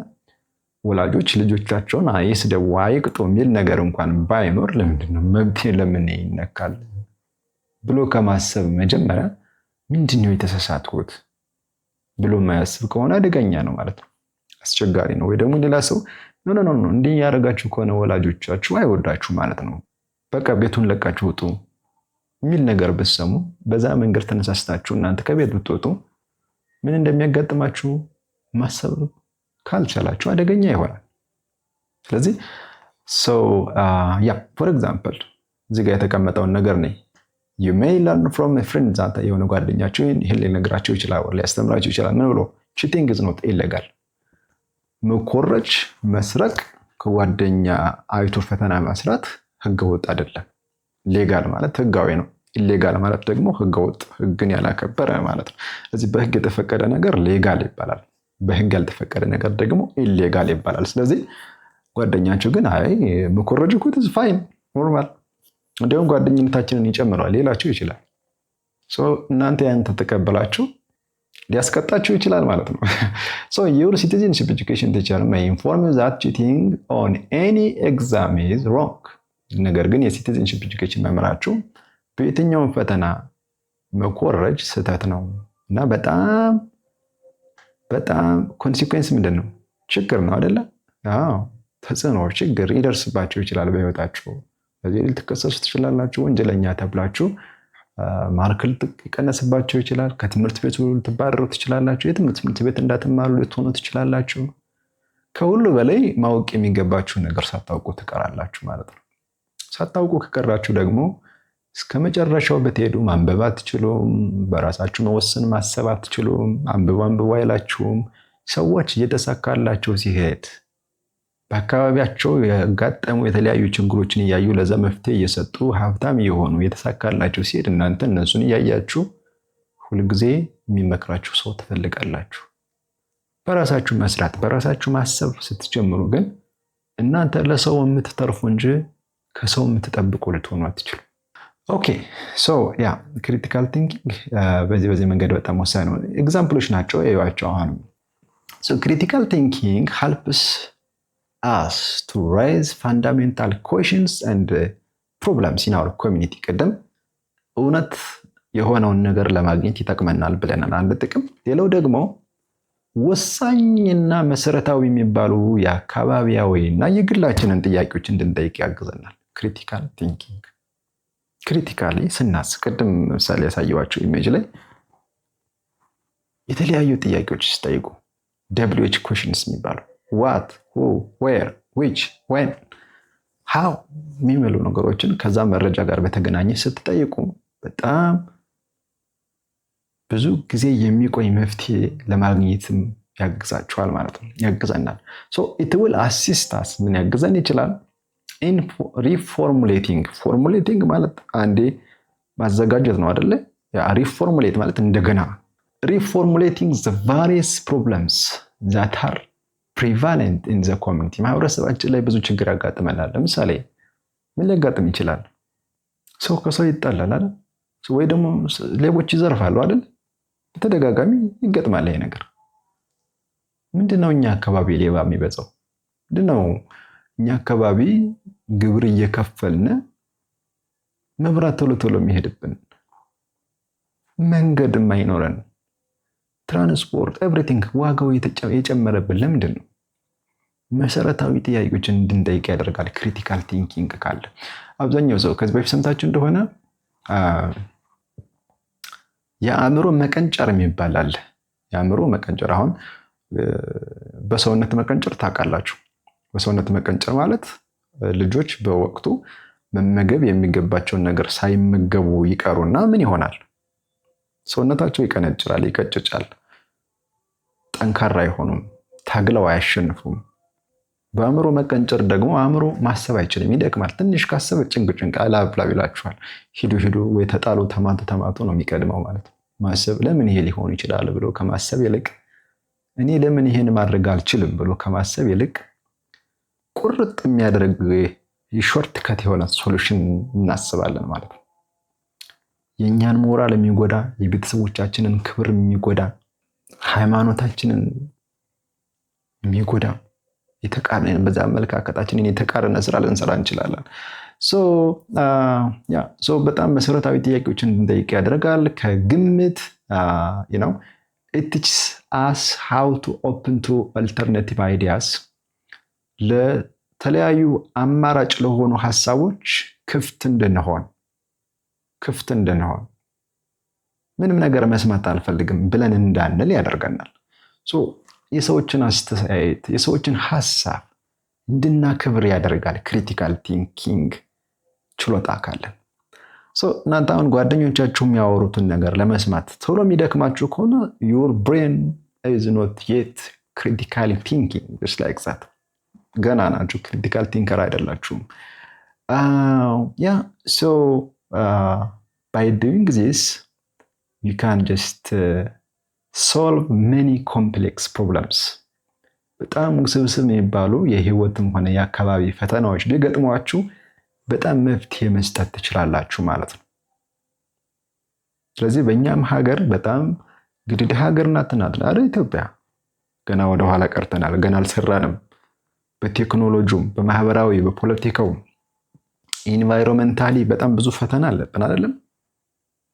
ወላጆች ልጆቻቸውን አይስደቡ አይቅጡ የሚል ነገር እንኳን ባይኖር ለምንድነው መብቴ ለምን ይነካል ብሎ ከማሰብ መጀመሪያ ምንድነው የተሳሳትኩት ብሎ ማያስብ ከሆነ አደገኛ ነው ማለት ነው፣ አስቸጋሪ ነው። ወይ ደግሞ ሌላ ሰው ኖ እንዲህ ያደርጋችሁ ከሆነ ወላጆቻችሁ አይወዳችሁ ማለት ነው፣ በቃ ቤቱን ለቃችሁ ውጡ የሚል ነገር ብትሰሙ በዛ መንገድ ተነሳስታችሁ እናንተ ከቤት ብትወጡ ምን እንደሚያጋጥማችሁ ማሰብ ካልቻላችሁ አደገኛ ይሆናል። ስለዚህ ፎር ኤግዛምፕል እዚህ ጋር የተቀመጠውን ነገር ነኝ you may learn from a friend ዛታ የሆነ ጓደኛችሁ ይሄን ሊነግራችሁ ይችላል፣ ሊያስተምራችሁ ይችላል። ምን ብሎ cheating is not illegal መኮረጅ፣ መስረቅ፣ ከጓደኛ አይቶ ፈተና መስራት ህገወጥ አይደለም። ሌጋል ማለት ህጋዊ ነው። ኢሌጋል ማለት ደግሞ ህገወጥ፣ ህግን ያላከበረ ማለት ነው። ስለዚህ በህግ የተፈቀደ ነገር ሌጋል ይባላል፣ በህግ ያልተፈቀደ ነገር ደግሞ ኢሌጋል ይባላል። ስለዚህ ጓደኛችሁ ግን አይ መኮረጅ እኮ is fine ኖርማል፣ እንዲያውም ጓደኝነታችንን ይጨምረዋል ሊላችሁ ይችላል። እናንተ ያን ተቀበላችሁ ሊያስቀጣችሁ ይችላል ማለት ነው። your citizenship education teacher may inform you that cheating on any exam is wrong. ነገር ግን የሲቲዝንሺፕ ኤጁኬሽን መምህራችሁ በየትኛውም ፈተና መኮረጅ ስህተት ነው እና በጣም ኮንሲኩዌንስ ምንድን ነው? ችግር ነው አይደለ? ተጽዕኖ፣ ችግር ይደርስባችሁ ይችላል በህይወታችሁ። በዚህ ልትከሰሱ ትችላላችሁ። ወንጀለኛ ተብላችሁ ማርክ ሊቀነስባችሁ ይችላል። ከትምህርት ቤቱ ልትባረሩ ትችላላችሁ። የትምህርት ቤት እንዳትማሩ ልትሆኑ ትችላላችሁ። ከሁሉ በላይ ማወቅ የሚገባችሁ ነገር ሳታውቁ ትቀራላችሁ ማለት ነው። ሳታውቁ ከቀራችሁ ደግሞ እስከ መጨረሻው ብትሄዱ ማንበብ አትችሉም። በራሳችሁ መወሰን ማሰብ አትችሉም። አንብቡ አይላችሁም። ሰዎች እየተሳካላቸው ሲሄድ በአካባቢያቸው ያጋጠሙ የተለያዩ ችግሮችን እያዩ ለዛ መፍትሄ እየሰጡ ሀብታም የሆኑ የተሳካላቸው ሲሄድ እናንተ እነሱን እያያችሁ ሁልጊዜ የሚመክራችሁ ሰው ትፈልጋላችሁ። በራሳችሁ መስራት፣ በራሳችሁ ማሰብ ስትጀምሩ ግን እናንተ ለሰው የምትተርፉ እንጂ ከሰው የምትጠብቁ ልትሆኑ አትችሉም። ኦኬ ክሪቲካል ቲንኪንግ በዚህ መንገድ በጣም ወሳኝ ነው። ኤግዛምፕሎች ናቸው እዩዋቸው። አሁን ክሪቲካል ቲንኪንግ helps us to raise fundamental questions and problems in our community። ቀደም እውነት የሆነውን ነገር ለማግኘት ይጠቅመናል ብለናል፣ አንድ ጥቅም። ሌላው ደግሞ ወሳኝና መሰረታዊ የሚባሉ የአካባቢያዊና የግላችንን ጥያቄዎች እንድንጠይቅ ያግዘናል። ክሪቲካል ቲንኪንግ ክሪቲካሊ ስናስብ ቅድም ምሳሌ ያሳየኋቸው ኢሜጅ ላይ የተለያዩ ጥያቄዎች ሲጠይቁ WH questions የሚባሉ what, who, where, which, when, how የሚመሉ ነገሮችን ከዛ መረጃ ጋር በተገናኘ ስትጠይቁ በጣም ብዙ ጊዜ የሚቆይ መፍትሄ ለማግኘትም ያግዛችኋል ማለት ነው፣ ያግዘናል። it will assist us ምን ያግዘን ይችላል? in reformulating ማለት አንዴ ማዘጋጀት ነው አይደለ? reformulate ማለት እንደገና reformulating the various problems that are prevalent in the community። ማህበረሰባችን ላይ ብዙ ችግር ያጋጥመናል። ለምሳሌ ምን ሊያጋጥም ይችላል? ሰው ከሰው ይጣላል አይደል? ወይ ደግሞ ሌቦች ይዘርፋሉ አይደል? በተደጋጋሚ ይገጥማል ይሄ ነገር። ምንድነው እኛ አካባቢ ሌባ የሚበዛው? ምንድነው እኛ አካባቢ ግብር እየከፈልን መብራት ቶሎ የሚሄድብን፣ መንገድ የማይኖረን፣ ትራንስፖርት ኤቭሪቲንግ ዋጋው የጨመረብን ለምንድን ነው? መሰረታዊ ጥያቄዎችን እንድንጠይቅ ያደርጋል ክሪቲካል ቲንኪንግ ካለ። አብዛኛው ሰው ከዚህ በፊት ሰምታችሁ እንደሆነ የአእምሮ መቀንጨር የሚባል አለ። የአእምሮ መቀንጨር አሁን በሰውነት መቀንጨር ታውቃላችሁ። በሰውነት መቀንጨር ማለት ልጆች በወቅቱ መመገብ የሚገባቸውን ነገር ሳይመገቡ ይቀሩና ምን ይሆናል? ሰውነታቸው ይቀነጭራል፣ ይቀጭጫል፣ ጠንካራ አይሆኑም፣ ታግለው አያሸንፉም። በአእምሮ መቀንጨር ደግሞ አእምሮ ማሰብ አይችልም፣ ይደክማል። ትንሽ ካሰበ ጭንቅ አላብላብ ይላችኋል። ሂዱ ወይ ተጣሉ፣ ተማቱ ነው የሚቀድመው ማለት ነው። ማሰብ ለምን ይሄ ሊሆን ይችላል ብሎ ከማሰብ ይልቅ እኔ ለምን ይሄን ማድረግ አልችልም ብሎ ከማሰብ ይልቅ ቁርጥ የሚያደርግ የሾርት ከት የሆነ ሶሉሽን እናስባለን ማለት ነው። የእኛን ሞራል የሚጎዳ፣ የቤተሰቦቻችንን ክብር የሚጎዳ፣ ሃይማኖታችንን የሚጎዳ የተቃረነ በዛ አመለካከታችንን የተቃረነ ስራ ልንሰራ እንችላለን። በጣም መሰረታዊ ጥያቄዎችን እንድንጠይቅ ያደርጋል። ከግምት it teaches us how to open to alternative ideas። ለተለያዩ አማራጭ ለሆኑ ሐሳቦች ክፍት እንድንሆን ምንም ነገር መስማት አልፈልግም ብለን እንዳንል ያደርገናል። የሰዎችን አስተያየት የሰዎችን ሐሳብ እንድናከብር ያደርጋል። ክሪቲካል ቲንኪንግ ችሎታ ካለን እናንተ አሁን ጓደኞቻችሁ የሚያወሩትን ነገር ለመስማት ቶሎ የሚደክማችሁ ከሆነ your brain is not yet critically thinking just like that ገና ናችሁ፣ ክሪቲካል ቲንከር አይደላችሁም። by doing this you can just solve many complex problems በጣም ውስብስብ የሚባሉ የህይወትም ሆነ የአካባቢ ፈተናዎች ቢገጥሟችሁ በጣም መፍትሄ መስጠት ትችላላችሁ ማለት ነው። ስለዚህ በእኛም ሀገር በጣም ግድድ ሀገር ናት አይደል ኢትዮጵያ። ገና ወደ ኋላ ቀርተናል፣ ገና አልሰራንም። በቴክኖሎጂውም በማህበራዊ በፖለቲካው ኢንቫይሮንመንታሊ በጣም ብዙ ፈተና አለብን አይደለም።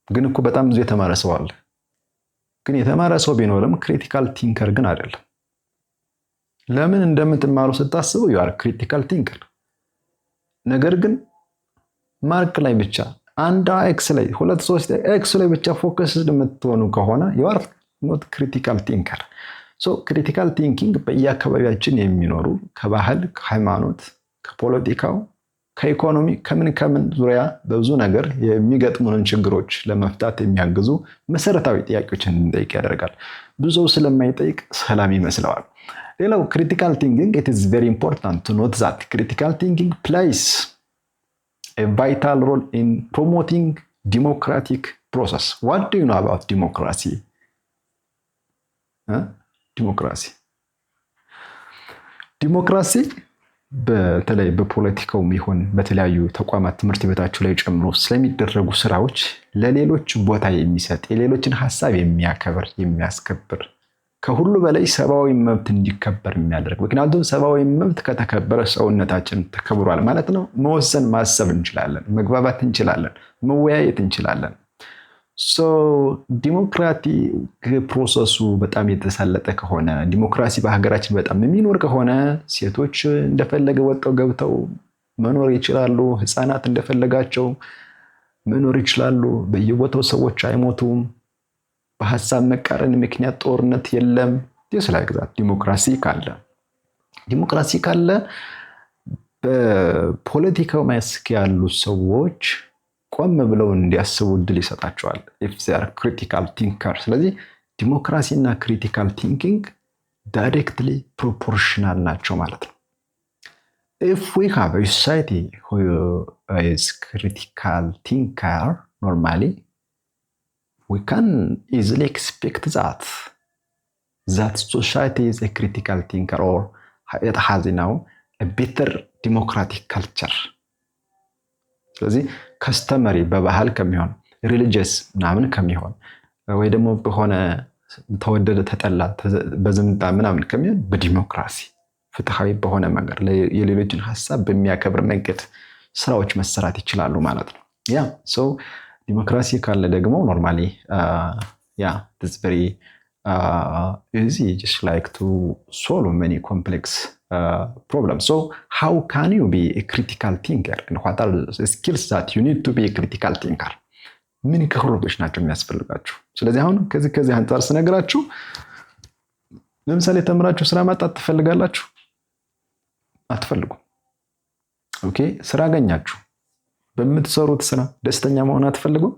ግን እኮ በጣም ብዙ የተማረ ሰው አለ። ግን የተማረ ሰው ቢኖርም ክሪቲካል ቲንከር ግን አይደለም። ለምን እንደምትማሩ ስታስቡ you are critical thinker። ነገር ግን ማርክ ላይ ብቻ አንድ ኤክስ ላይ 2-3 ኤክስ ላይ ብቻ ፎከስ የምትሆኑ ከሆነ you are not critical thinker። critical thinking በየአካባቢያችን የሚኖሩ ከባህል፣ ከሃይማኖት፣ ከፖለቲካው፣ ከኢኮኖሚ ከምን ዙሪያ በብዙ ነገር የሚገጥሙንን ችግሮች ለመፍታት የሚያግዙ መሰረታዊ ጥያቄዎችን እንጠይቅ ያደርጋል። ብዙ ስለማይጠይቅ ሰላም ይመስለዋል። ሌላው critical thinking, it is very important to note that critical thinking plays a vital role in promoting democratic process. What do you know about democracy? ዲሞክራሲ በተለይ በፖለቲካው ይሁን በተለያዩ ተቋማት ትምህርት ቤታችሁ ላይ ጨምሮ ስለሚደረጉ ስራዎች ለሌሎች ቦታ የሚሰጥ የሌሎችን ሐሳብ የሚያከብር የሚያስከብር ከሁሉ በላይ ሰብአዊ መብት እንዲከበር የሚያደርግ። ምክንያቱም ሰብአዊ መብት ከተከበረ ሰውነታችን ተከብሯል ማለት ነው። መወሰን ማሰብ እንችላለን፣ መግባባት እንችላለን፣ መወያየት እንችላለን። ዲሞክራቲክ ፕሮሰሱ በጣም የተሳለጠ ከሆነ ዲሞክራሲ በሀገራችን በጣም የሚኖር ከሆነ ሴቶች እንደፈለገ ወጥተው ገብተው መኖር ይችላሉ። ህፃናት እንደፈለጋቸው መኖር ይችላሉ። በየቦታው ሰዎች አይሞቱም። በሐሳብ መቃረን ምክንያት ጦርነት የለም። ስለዚህ ዲሞክራሲ ካለ በፖለቲካው መስክ ያሉ ሰዎች ቆም ብለው እንዲያስቡ እድል ይሰጣቸዋል if they are critical thinker። ስለዚህ ዲሞክራሲ እና critical thinking directly proportional ናቸው ማለት ነው። if we have a society who is critical thinker normally, we can easily expect that society is a critical thinker or it has now a better democratic culture። ስለዚህ ከስተመሪ በባህል ከሚሆን ሪሊጂየስ ምናምን ከሚሆን ወይ ደግሞ በሆነ ተወደደ ተጠላ በዝምታ ምናምን ከሚሆን በዲሞክራሲ ፍትሃዊ በሆነ መንገድ የሌሎችን ሐሳብ በሚያከብር መንገድ ስራዎች መሰራት ይችላሉ ማለት ነው። ዲሞክራሲ ካለ ደግሞ ኖርማሊ it's very easy just like to solve many complex problems. So how can you be a critical thinker and what are the skills that you need to be a critical thinker? ምን ክህሎቶች ናቸው የሚያስፈልጋችሁ? ስለዚህ አሁን ከዚህ አንፃር ስነግራችሁ ለምሳሌ ተምራችሁ ስራ ማጣት ትፈልጋላችሁ? አትፈልጉም። ኦኬ፣ ስራ አገኛችሁ። በምትሰሩት ስራ ደስተኛ መሆን አትፈልጉም?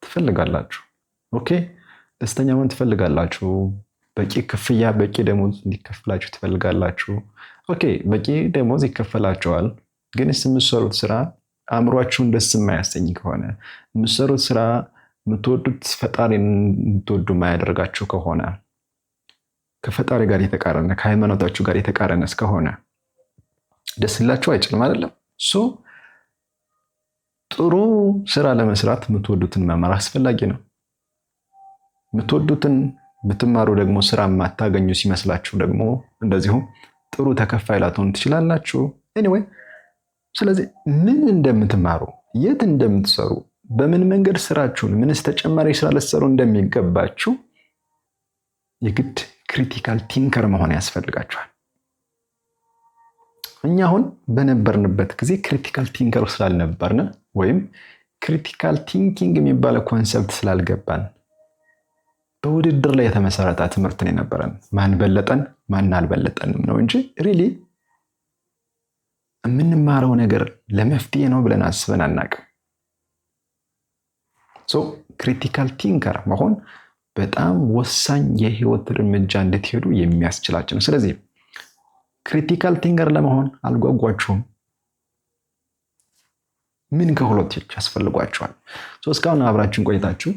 ትፈልጋላችሁ። ኦኬ፣ ደስተኛ መሆን ትፈልጋላችሁ። በቂ ክፍያ በቂ ደሞዝ እንዲከፈላችሁ ትፈልጋላችሁ። ኦኬ፣ በቂ ደሞዝ ይከፈላችኋል። ግን የምትሰሩት ስራ አእምሯችሁን ደስ የማያሰኝ ከሆነ የምትሰሩት ስራ የምትወዱት ፈጣሪን እንድትወዱ የማያደርጋችሁ ከሆነ ከፈጣሪ ጋር የተቃረነ ከሃይማኖታችሁ ጋር የተቃረነ እስከሆነ ደስ ሊላችሁ አይችልም አይደለም? ጥሩ ስራ ለመስራት የምትወዱትን መማር አስፈላጊ ነው። የምትወዱትን ብትማሩ ደግሞ ስራ ማታገኙ ሲመስላችሁ ደግሞ እንደዚሁ ጥሩ ተከፋይ ላትሆኑ ትችላላችሁ። ኤኒዌይ ስለዚህ ምን እንደምትማሩ የት እንደምትሰሩ በምን መንገድ ስራችሁን ምንስ ተጨማሪ ስራ ልትሰሩ እንደሚገባችሁ የግድ ክሪቲካል ቲንከር መሆን ያስፈልጋችኋል። እኛ አሁን በነበርንበት ጊዜ ክሪቲካል ቲንከር ስላልነበርን ወይም ክሪቲካል ቲንኪንግ የሚባለው ኮንሰፕት ስላልገባን በውድድር ላይ የተመሰረተ ትምህርት ነው የነበረን። ማን በለጠን ማን አልበለጠንም ነው እንጂ ሪሊ የምንማረው ነገር ለመፍትሄ ነው ብለን አስበን አናውቅም። ክሪቲካል ቲንከር መሆን በጣም ወሳኝ የህይወት እርምጃ እንድትሄዱ የሚያስችላችሁ ነው። ስለዚህ ክሪቲካል ቲንከር ለመሆን አልጓጓችሁም? ምን ክህሎቶች ያስፈልጓችኋል? እስካሁን አብራችሁን ቆይታችሁ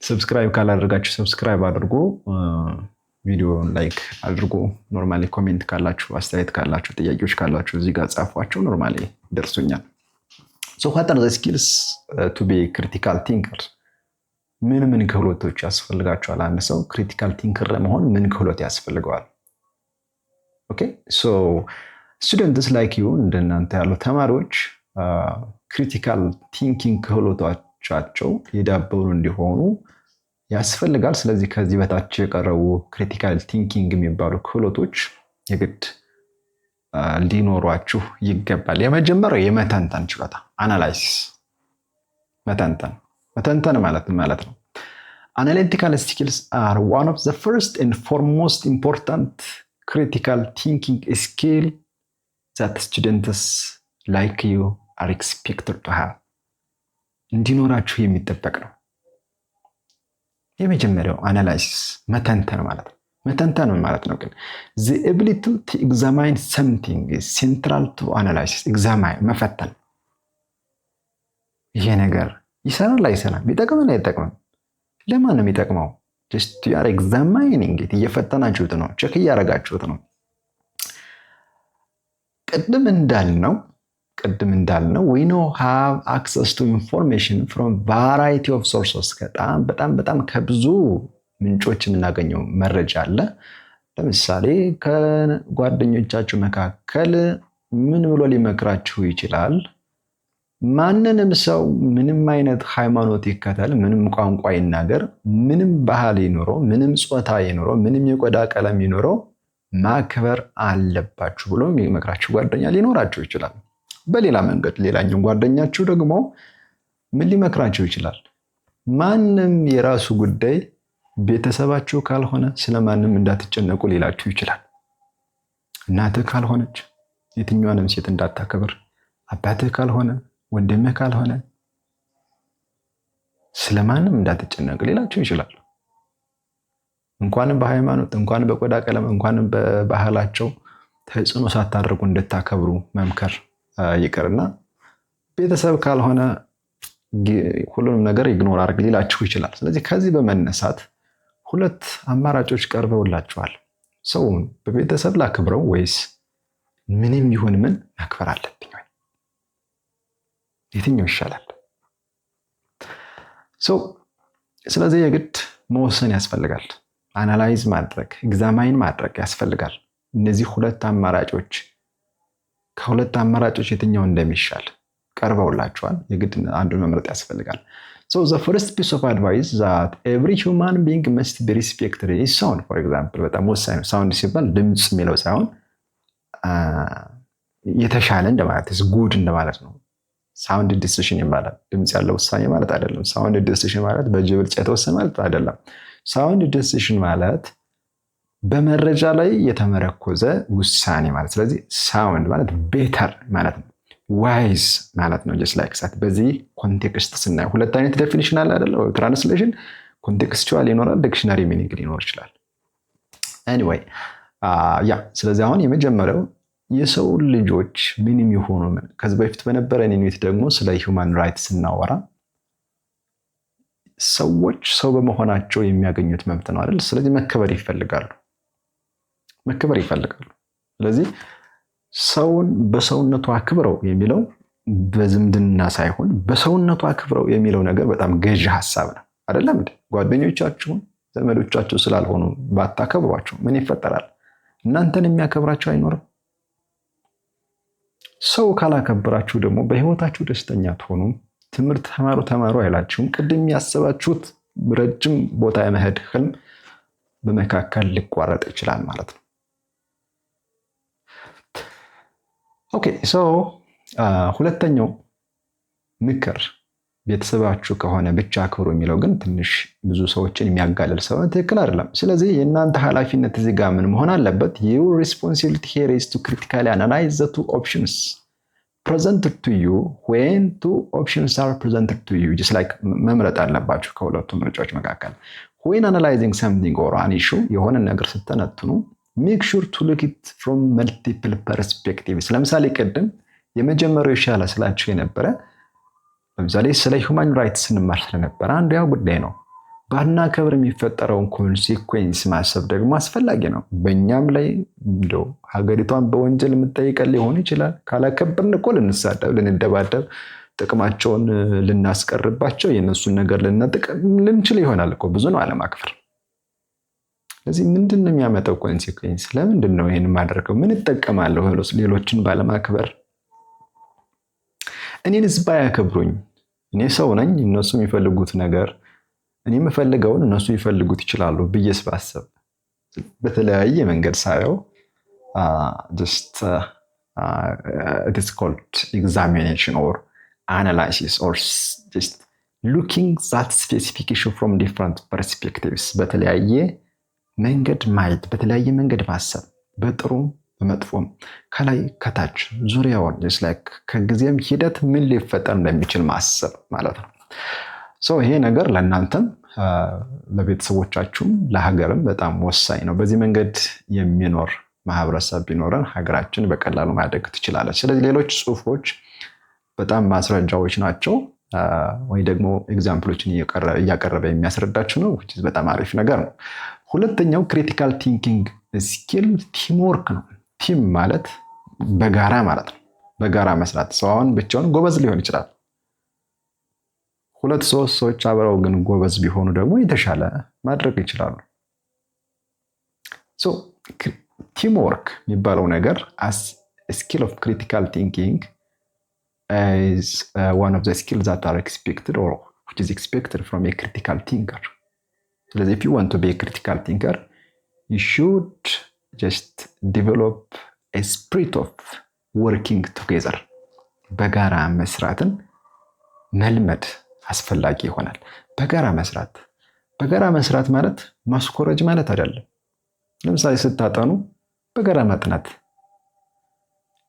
ሰብስክራይብ ካላደረጋችሁ ሰብስክራይብ አድርጉ፣ ቪዲዮውን ላይክ አድርጉ። ኖርማሊ ኮሜንት ካላችሁ፣ አስተያየት ካላችሁ፣ ጥያቄዎች ካላችሁ እዚህ ጋር ጻፏቸው። ኖርማሊ ደርሱኛል። what are the skills to be critical thinker? ምን ክህሎቶች ያስፈልጋቸዋል? አንድ ሰው ክሪቲካል ቲንከር ለመሆን ምን ክህሎት ያስፈልገዋል? ኦኬ ሶ ስቱደንትስ ላይክ ዩ እንደናንተ ያሉ ተማሪዎች ክሪቲካል ቲንኪንግ ክህሎቶቻቸው የዳበሩ እንዲሆኑ ያስፈልጋል። ስለዚህ ከዚህ በታች የቀረቡ ክሪቲካል ቲንኪንግ የሚባሉ ክህሎቶች የግድ ሊኖሯችሁ ይገባል። የመጀመሪያው የመተንተን ችሎታ፣ አናላይሲስ። መተንተን ማለት ነው። Analytical skills are one of the first and foremost important critical thinking skill that students like you are expected to have. እንዲኖራችሁ የሚጠበቅ ነው። የመጀመሪያው አናላይሲስ መተንተን ማለት ነው። መተንተን ማለት ነው ግን the ability to examine something is central to analysis. examine መፈተን። ይሄ ነገር ይሰራል አይሰራም፣ ይጠቅማል አይጠቅምም፣ ለማን ነው የሚጠቅመው? just you are examining it፣ እየፈተናችሁት ነው፣ ቼክ እያደረጋችሁት ነው። ቅድም እንዳልነው we know have access to information from variety of sources። በጣም ከብዙ ምንጮች የምናገኘው መረጃ አለ። ለምሳሌ ከጓደኞቻችሁ መካከል ምን ብሎ ሊመክራችሁ ይችላል? ማንንም ሰው ምንም አይነት ሃይማኖት ይከተል፣ ምንም ቋንቋ ይናገር፣ ምንም ባህል ይኖረው፣ ምንም ጾታ ይኖረው፣ ምንም የቆዳ ቀለም ይኖረው ማክበር አለባችሁ ብሎ የሚመክራችሁ ጓደኛ ሊኖራችሁ ይችላል። በሌላ መንገድ ሌላኛው ጓደኛችሁ ደግሞ ምን ሊመክራችሁ ይችላል? ማንም የራሱ ጉዳይ፣ ቤተሰባችሁ ካልሆነ ስለማንም እንዳትጨነቁ ሊላችሁ ይችላል። እናትህ ካልሆነች የትኛዋንም ሴት እንዳታከብር፣ አባትህ ካልሆነ፣ ወንድምህ ካልሆነ ስለማንም እንዳትጨነቅ ሊላችሁ ይችላል። እንኳንም በሃይማኖት፣ እንኳንም በቆዳ ቀለም፣ እንኳንም በባህላቸው ተጽዕኖ ሳታደርጉ እንድታከብሩ መምከር ይቅርና ቤተሰብ ካልሆነ ሁሉንም ነገር ኢግኖር አድርግ ሊላችሁ ይችላል። ስለዚህ ከዚህ በመነሳት ሁለት አማራጮች ቀርበውላችኋል። ሰውን በቤተሰብ ላክብረው ወይስ ምንም ይሁን ምን ማክበር አለብኝ? የትኛው ይሻላል? ስለዚህ የግድ መወሰን ያስፈልጋል። አናላይዝ ማድረግ፣ ኤግዛማይን ማድረግ ያስፈልጋል። እነዚህ ከሁለት አማራጮች የትኛው እንደሚሻል ቀርበውላችኋል። የግድ አንዱን መምረጥ ያስፈልጋል። So the first piece of advice that every human being must be respected is sound. For example, በጣም ወሳኝ ነው። ሳውንድ ሲባል ድምፅ የሚለው ሳይሆን የተሻለ እንደማለት is good እንደማለት ነው። ሳውንድ ዲሲሽን ይባላል። ድምፅ ያለው ውሳኔ ማለት አይደለም። ሳውንድ ዲሲሽን ማለት በጅብልጫ የተወሰነ ማለት አይደለም። ሳውንድ ዲሲሽን ማለት በመረጃ ላይ የተመረኮዘ ውሳኔ ማለት። ስለዚህ ሳውንድ ማለት ቤተር ማለት ነው። ዋይዝ ማለት ነው። just like that። በዚህ ኮንቴክስት ስናየው ሁለት አይነት ዴፊኒሽን አለ አይደል? ትራንስሌሽን ኮንቴክስቹዋል ይኖራል፣ ዲክሽነሪ ሚኒንግ ሊኖር ይችላል። ኤኒዌይ ስለዚህ አሁን የመጀመሪያው የሰው ልጆች ምንም ይሆኑ ምን፣ ከዚህ በፊት በነበረን ዩኒት ደግሞ ስለ ሂውማን ራይትስ ስናወራ ሰዎች ሰው በመሆናቸው የሚያገኙት መብት ነው አይደል? ስለዚህ መከበር ይፈልጋሉ። ስለዚህ ሰውን በሰውነቱ አክብረው የሚለው በዝምድና ሳይሆን በሰውነቱ አክብረው የሚለው ነገር በጣም ገዢ ሐሳብ ነው አይደለም እንዴ? ጓደኞቻችሁን ዘመዶቻችሁ ስላልሆኑ ባታከብሯቸው ምን ይፈጠራል? እናንተን የሚያከብራችሁ አይኖርም። ሰው ካላከብራችሁ ደግሞ በህይወታችሁ ደስተኛ አትሆኑም። ትምህርት ተማሩ አይላችሁም። ቅድም ያሰባችሁት ረጅም ቦታ የመሄድ ህልም በመካከል ሊቋረጥ ይችላል ማለት ነው። ኦኬ ሁለተኛው ምክር ቤተሰባችሁ ከሆነ ብቻ አክብሩ የሚለው ግን ትንሽ ብዙ ሰዎችን የሚያጋልል ስለሆነ ትክክል አይደለም። ስለዚህ የእናንተ ኃላፊነት እዚህ ጋር ምን መሆን አለበት? your responsibility here is to critically analyze the two options presented to you when two options are presented to you. just like መምረጥ አለባችሁ ከሁለቱ ምርጫዎች መካከል። when analyzing something or an issue የሆነ ነገር ስተነትኑ make sure to look it from multiple perspectives። ለምሳሌ ቅድም የመጀመሪያው ይሻላል ስላችሁ የነበረ ለምሳሌ ስለ ሁማን ራይትስ ስንማር ስለነበረ አንዱ ያው ጉዳይ ነው። ባናከብር የሚፈጠረውን ኮንሲኩዌንስ ማሰብ ደግሞ አስፈላጊ ነው። በእኛም ላይ እንደው ሀገሪቷን በወንጀል የምጠይቀን ሊሆን ይችላል። ካላከበርን እኮ ልንሳደብ፣ ልንደባደብ፣ ጥቅማቸውን ልናስቀርባቸው፣ የእነሱን ነገር ልንጠቅም ልንችል ይሆናል እኮ። ብዙ ነው አለማክበር። ስለዚህ ምንድን ነው የሚያመጣው ኮንሲኩዌንስ? ለምንድን ነው ይሄን ማድረገው? ምን እጠቀማለሁ ሌሎችን ባለማክበር? እኔንስ ባያከብሩኝ? እኔ ሰው ነኝ፣ እነሱ የሚፈልጉት ነገር እኔ የምፈልገውን እነሱ ይፈልጉት ይችላሉ ብዬስ ባሰብ በተለያየ መንገድ ሳየው it is called examination or analysis or just looking that specific issue from different perspectives በተለያየ መንገድ ማየት፣ በተለያየ መንገድ ማሰብ፣ በጥሩም በመጥፎም ከላይ ከታች ዙሪያውን just like ከጊዜም ሂደት ምን ሊፈጠር እንደሚችል ማሰብ ማለት ነው። ይሄ ነገር ለእናንተም ለቤተሰቦቻችሁም ለሀገርም በጣም ወሳኝ ነው። በዚህ መንገድ የሚኖር ማህበረሰብ ቢኖረን ሀገራችን በቀላሉ ማደግ ትችላለች። ስለዚህ ሌሎች ጽሁፎች በጣም ማስረጃዎች ናቸው ወይ ደግሞ ኤግዛምፕሎችን እያቀረበ የሚያስረዳችሁ ነው። በጣም አሪፍ ነገር ነው። ሁለተኛው ክሪቲካል ቲንኪንግ ስኪል ቲምወርክ ነው። ቲም ማለት በጋራ ማለት ነው። በጋራ መስራት። ሰው አሁን ብቻውን ጎበዝ ሊሆን ይችላል። ሁለት ሶስት ሰዎች አብረው ግን ጎበዝ ቢሆኑ ደግሞ የተሻለ ማድረግ ይችላሉ። ቲም ወርክ የሚባለው ነገር as a skill of critical thinking is one of the skills that are expected or which is expected from a critical thinker. ስለዚህ if you want to be a critical thinker, you should just develop a spirit of working together. በጋራ መስራትን መልመድ አስፈላጊ ይሆናል። በጋራ መስራት ማለት ማስኮረጅ ማለት አይደለም። ለምሳሌ ስታጠኑ በጋራ ማጥናት፣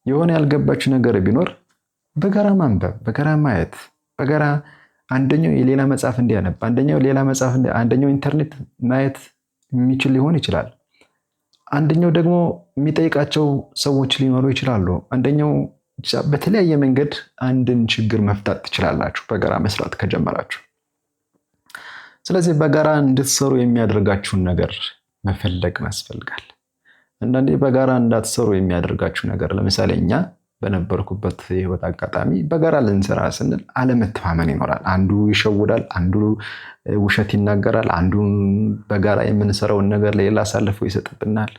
የሆነ ያልገባችሁ ነገር ቢኖር በጋራ ማንበብ፣ በጋራ ማየት፣ በጋራ አንደኛው የሌላ መጽሐፍ እንዲያነብ፣ አንደኛው ኢንተርኔት ማየት የሚችል ሊሆን ይችላል። አንደኛው ደግሞ የሚጠይቃቸው ሰዎች ሊኖሩ ይችላሉ። አንደኛው በተለያየ መንገድ አንድን ችግር መፍታት ትችላላችሁ በጋራ መስራት ከጀመራችሁ። ስለዚህ በጋራ እንድትሰሩ የሚያደርጋችሁን ነገር መፈለግ ያስፈልጋል። አንዳንዴ በጋራ እንዳትሰሩ የሚያደርጋችሁ ነገር ለምሳሌ እኛ በነበርኩበት የህይወት አጋጣሚ በጋራ ልንሰራ ስንል አለመተማመን ይኖራል። አንዱ ይሸውዳል፣ አንዱ ውሸት ይናገራል፣ አንዱ በጋራ የምንሰራውን ነገር ለሌላ አሳልፎ ይሰጥብናል።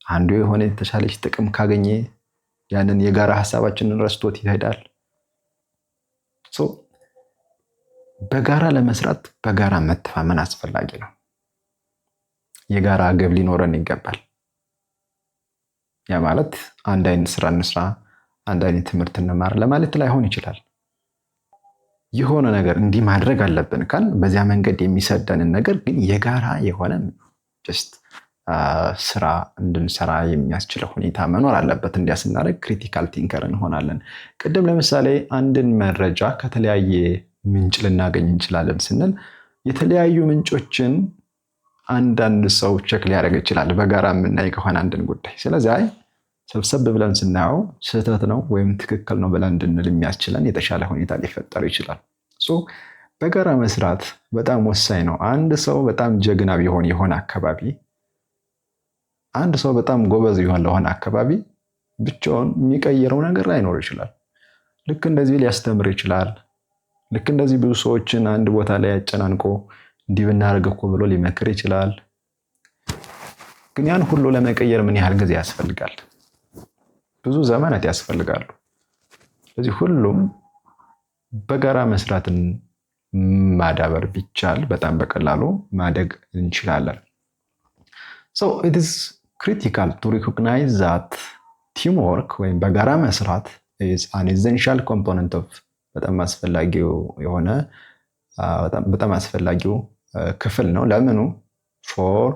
አንዱ የሆነ የተሻለች ጥቅም ካገኘ ያንን የጋራ ሐሳባችንን ረስቶት ይሄዳል። በጋራ ለመስራት በጋራ መተማመን አስፈላጊ ነው። የጋራ ግብ ሊኖረን ይገባል። ያ ማለት አንድ አይነት ስራ እንስራ፣ አንድ አይነት ትምህርት እንማር ለማለት ላይሆን ይችላል። የሆነ ነገር እንዲህ ማድረግ አለብን ካል በዚያ መንገድ የሚሰደንን ነገር ግን የጋራ የሆነ ስራ እንድንሰራ የሚያስችለው ሁኔታ መኖር አለበት። እንዲያ ስናደርግ ክሪቲካል ቲንከር እንሆናለን። ቅድም ለምሳሌ አንድን መረጃ ከተለያየ ምንጭ ልናገኝ እንችላለን ስንል የተለያዩ ምንጮችን አንዳንድ ሰው ቸክ ሊያደርግ ይችላል በጋራ የምናይ ከሆነ አንድን ጉዳይ። ስለዚህ ሰብሰብ ብለን ስናየው ስህተት ነው ወይም ትክክል ነው ብለን እንድንል የሚያስችለን የተሻለ ሁኔታ ሊፈጠር ይችላል። በጋራ መስራት በጣም ወሳኝ ነው። አንድ ሰው በጣም ጀግና ቢሆን የሆነ አካባቢ፣ አንድ ሰው በጣም ጎበዝ ቢሆን ለሆነ አካባቢ ብቻውን የሚቀይረው ነገር ላይኖር ይችላል። ልክ እንደዚህ ሊያስተምር ይችላል። ልክ እንደዚህ ብዙ ሰዎችን አንድ ቦታ ላይ ያጨናንቆ እንዲህ ብናደርግ እኮ ብሎ ሊመክር ይችላል። ግን ያን ሁሉ ለመቀየር ምን ያህል ጊዜ ያስፈልጋል? ብዙ ዘመናት ያስፈልጋሉ። ስለዚህ ሁሉም በጋራ መስራትን ማዳበር ቢቻል በጣም በቀላሉ ማደግ እንችላለን። So it is critical to recognize that teamwork ወይም በጋራ መስራት is an essential component of በጣም አስፈላጊው ክፍል ነው። ለምኑ? ፎር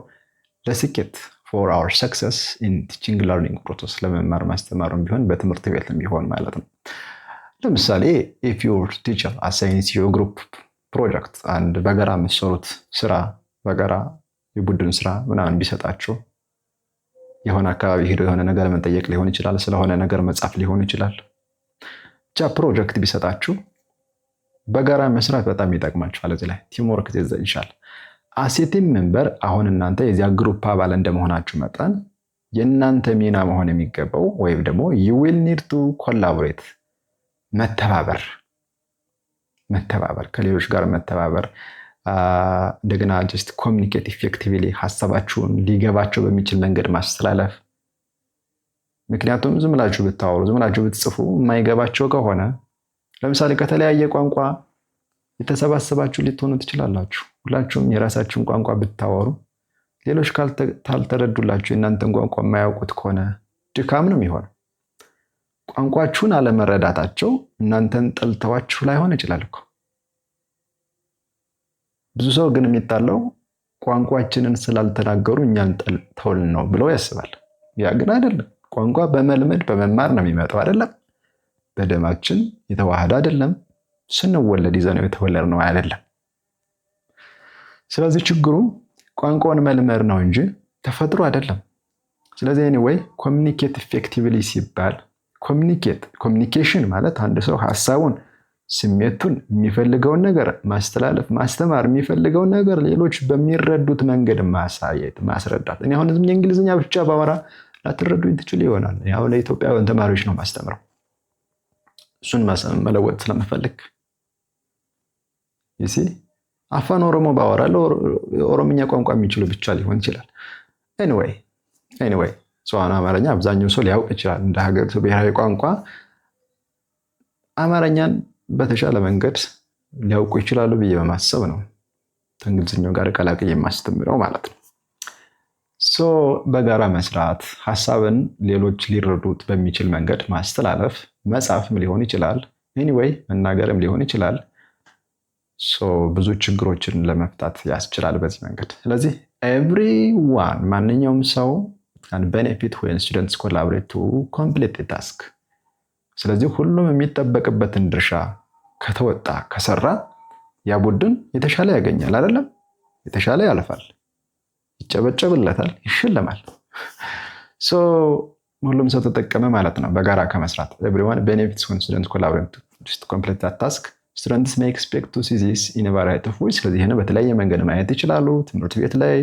ለስኬት ፎር አወር ሰክሰስ ኢን ቲቺንግ ለርኒንግ ፕሮሰስ፣ ለመማር ማስተማሩም ቢሆን በትምህርት ቤትም ቢሆን ማለት ነው። ለምሳሌ ኢፍ ዩር ቲቸር አሳይንስ ዩ ግሩፕ ፕሮጀክት፣ አንድ በጋራ የምትሰሩት ስራ፣ በጋራ የቡድን ስራ ምናምን ቢሰጣችሁ፣ የሆነ አካባቢ ሄዶ የሆነ ነገር መጠየቅ ሊሆን ይችላል፣ ስለሆነ ነገር መጻፍ ሊሆን ይችላል። ብቻ ፕሮጀክት ቢሰጣችሁ በጋራ መስራት በጣም ይጠቅማችኋል። እዚህ ላይ ቲምወርክ ይዘንሻል። አሴቲም መንበር አሁን እናንተ የዚያ ግሩፕ አባል እንደመሆናችሁ መጠን የእናንተ ሚና መሆን የሚገባው ወይም ደግሞ you will need to collaborate፣ መተባበር ከሌሎች ጋር መተባበር፣ እንደገና just communicate effectively፣ ሐሳባችሁን ሊገባቸው በሚችል መንገድ ማስተላለፍ። ምክንያቱም ዝም ብላችሁ ብታወሩ፣ ዝም ብላችሁ ብትጽፉ የማይገባቸው ከሆነ ለምሳሌ ከተለያየ ቋንቋ የተሰባሰባችሁ ልትሆኑ ትችላላችሁ። ሁላችሁም የራሳችሁን ቋንቋ ብታወሩ ሌሎች ካልተረዱላችሁ የእናንተን ቋንቋ የማያውቁት ከሆነ ድካም ነው የሚሆነው። ቋንቋችሁን አለመረዳታቸው እናንተን ጠልተዋችሁ ላይሆን ይችላል እኮ። ብዙ ሰው ግን የሚጣለው ቋንቋችንን ስላልተናገሩ እኛን ጠልተውን ነው ብለው ያስባል። ያ ግን አይደለም። ቋንቋ በመልመድ በመማር ነው የሚመጣው አይደለም። በደማችን የተዋሃደ አይደለም። ስንወለድ ይዘነው የተወለድነው አይደለም። ስለዚህ ችግሩ ቋንቋውን መልመድ ነው እንጂ ተፈጥሮ አይደለም። ስለዚህ anyway ኮሚኒኬት ኢፌክቲቭሊ ሲባል ኮሚኒኬሽን ማለት አንድ ሰው ሐሳቡን፣ ስሜቱን፣ የሚፈልገውን ነገር ማስተላለፍ፣ ማስተማር፣ የሚፈልገውን ነገር ሌሎች በሚረዱት መንገድ ማሳየት፣ ማስረዳት። እኔ አሁን እንግሊዝኛ ብቻ ባወራ ላትረዱኝ ትችሉ ይሆናል። ያው ለኢትዮጵያውያን ተማሪዎች ነው ማስተምረው። እሱን መለወጥ ስለምፈልግ ይሲ አፋን ኦሮሞ ባወራ ለኦሮምኛ ቋንቋ የሚችሉ ብቻ ሊሆን ይችላል። anyway ሷና አማርኛ አብዛኛው ሰው ሊያውቅ ይችላል እንደ ሀገሪቱ ብሔራዊ ቋንቋ። አማርኛን በተሻለ መንገድ ሊያውቁ ይችላሉ ብዬ በማሰብ ነው ከእንግሊዝኛው ጋር ቀላቅዬ የማስተምረው ማለት ነው። በጋራ መስራት፣ ሐሳብን ሌሎች ሊረዱት በሚችል መንገድ ማስተላለፍ፣ መጻፍም ሊሆን ይችላል፣ መናገርም ሊሆን ይችላል። ብዙ ችግሮችን ለመፍታት ያስችላል በዚህ መንገድ። ስለዚህ everyone ማንኛውም ሰው can benefit when students collaborate to complete the task። ስለዚህ ሁሉም የሚጠበቅበትን ድርሻ ከተወጣ ከሰራ ያ ቡድን የተሻለ ያገኛል አይደለም? የተሻለ ያልፋል፣ ይጨበጨብለታል፣ ይሸለማል። ሁሉም ሰው ተጠቀመ ማለት ነው በጋራ ከመስራት። everyone benefits when students collaborate to complete that task። students may expect to see this in a variety of ways። ስለዚህ በተለያየ መንገድ ማየት ይችላሉ። ትምህርት ቤት ላይ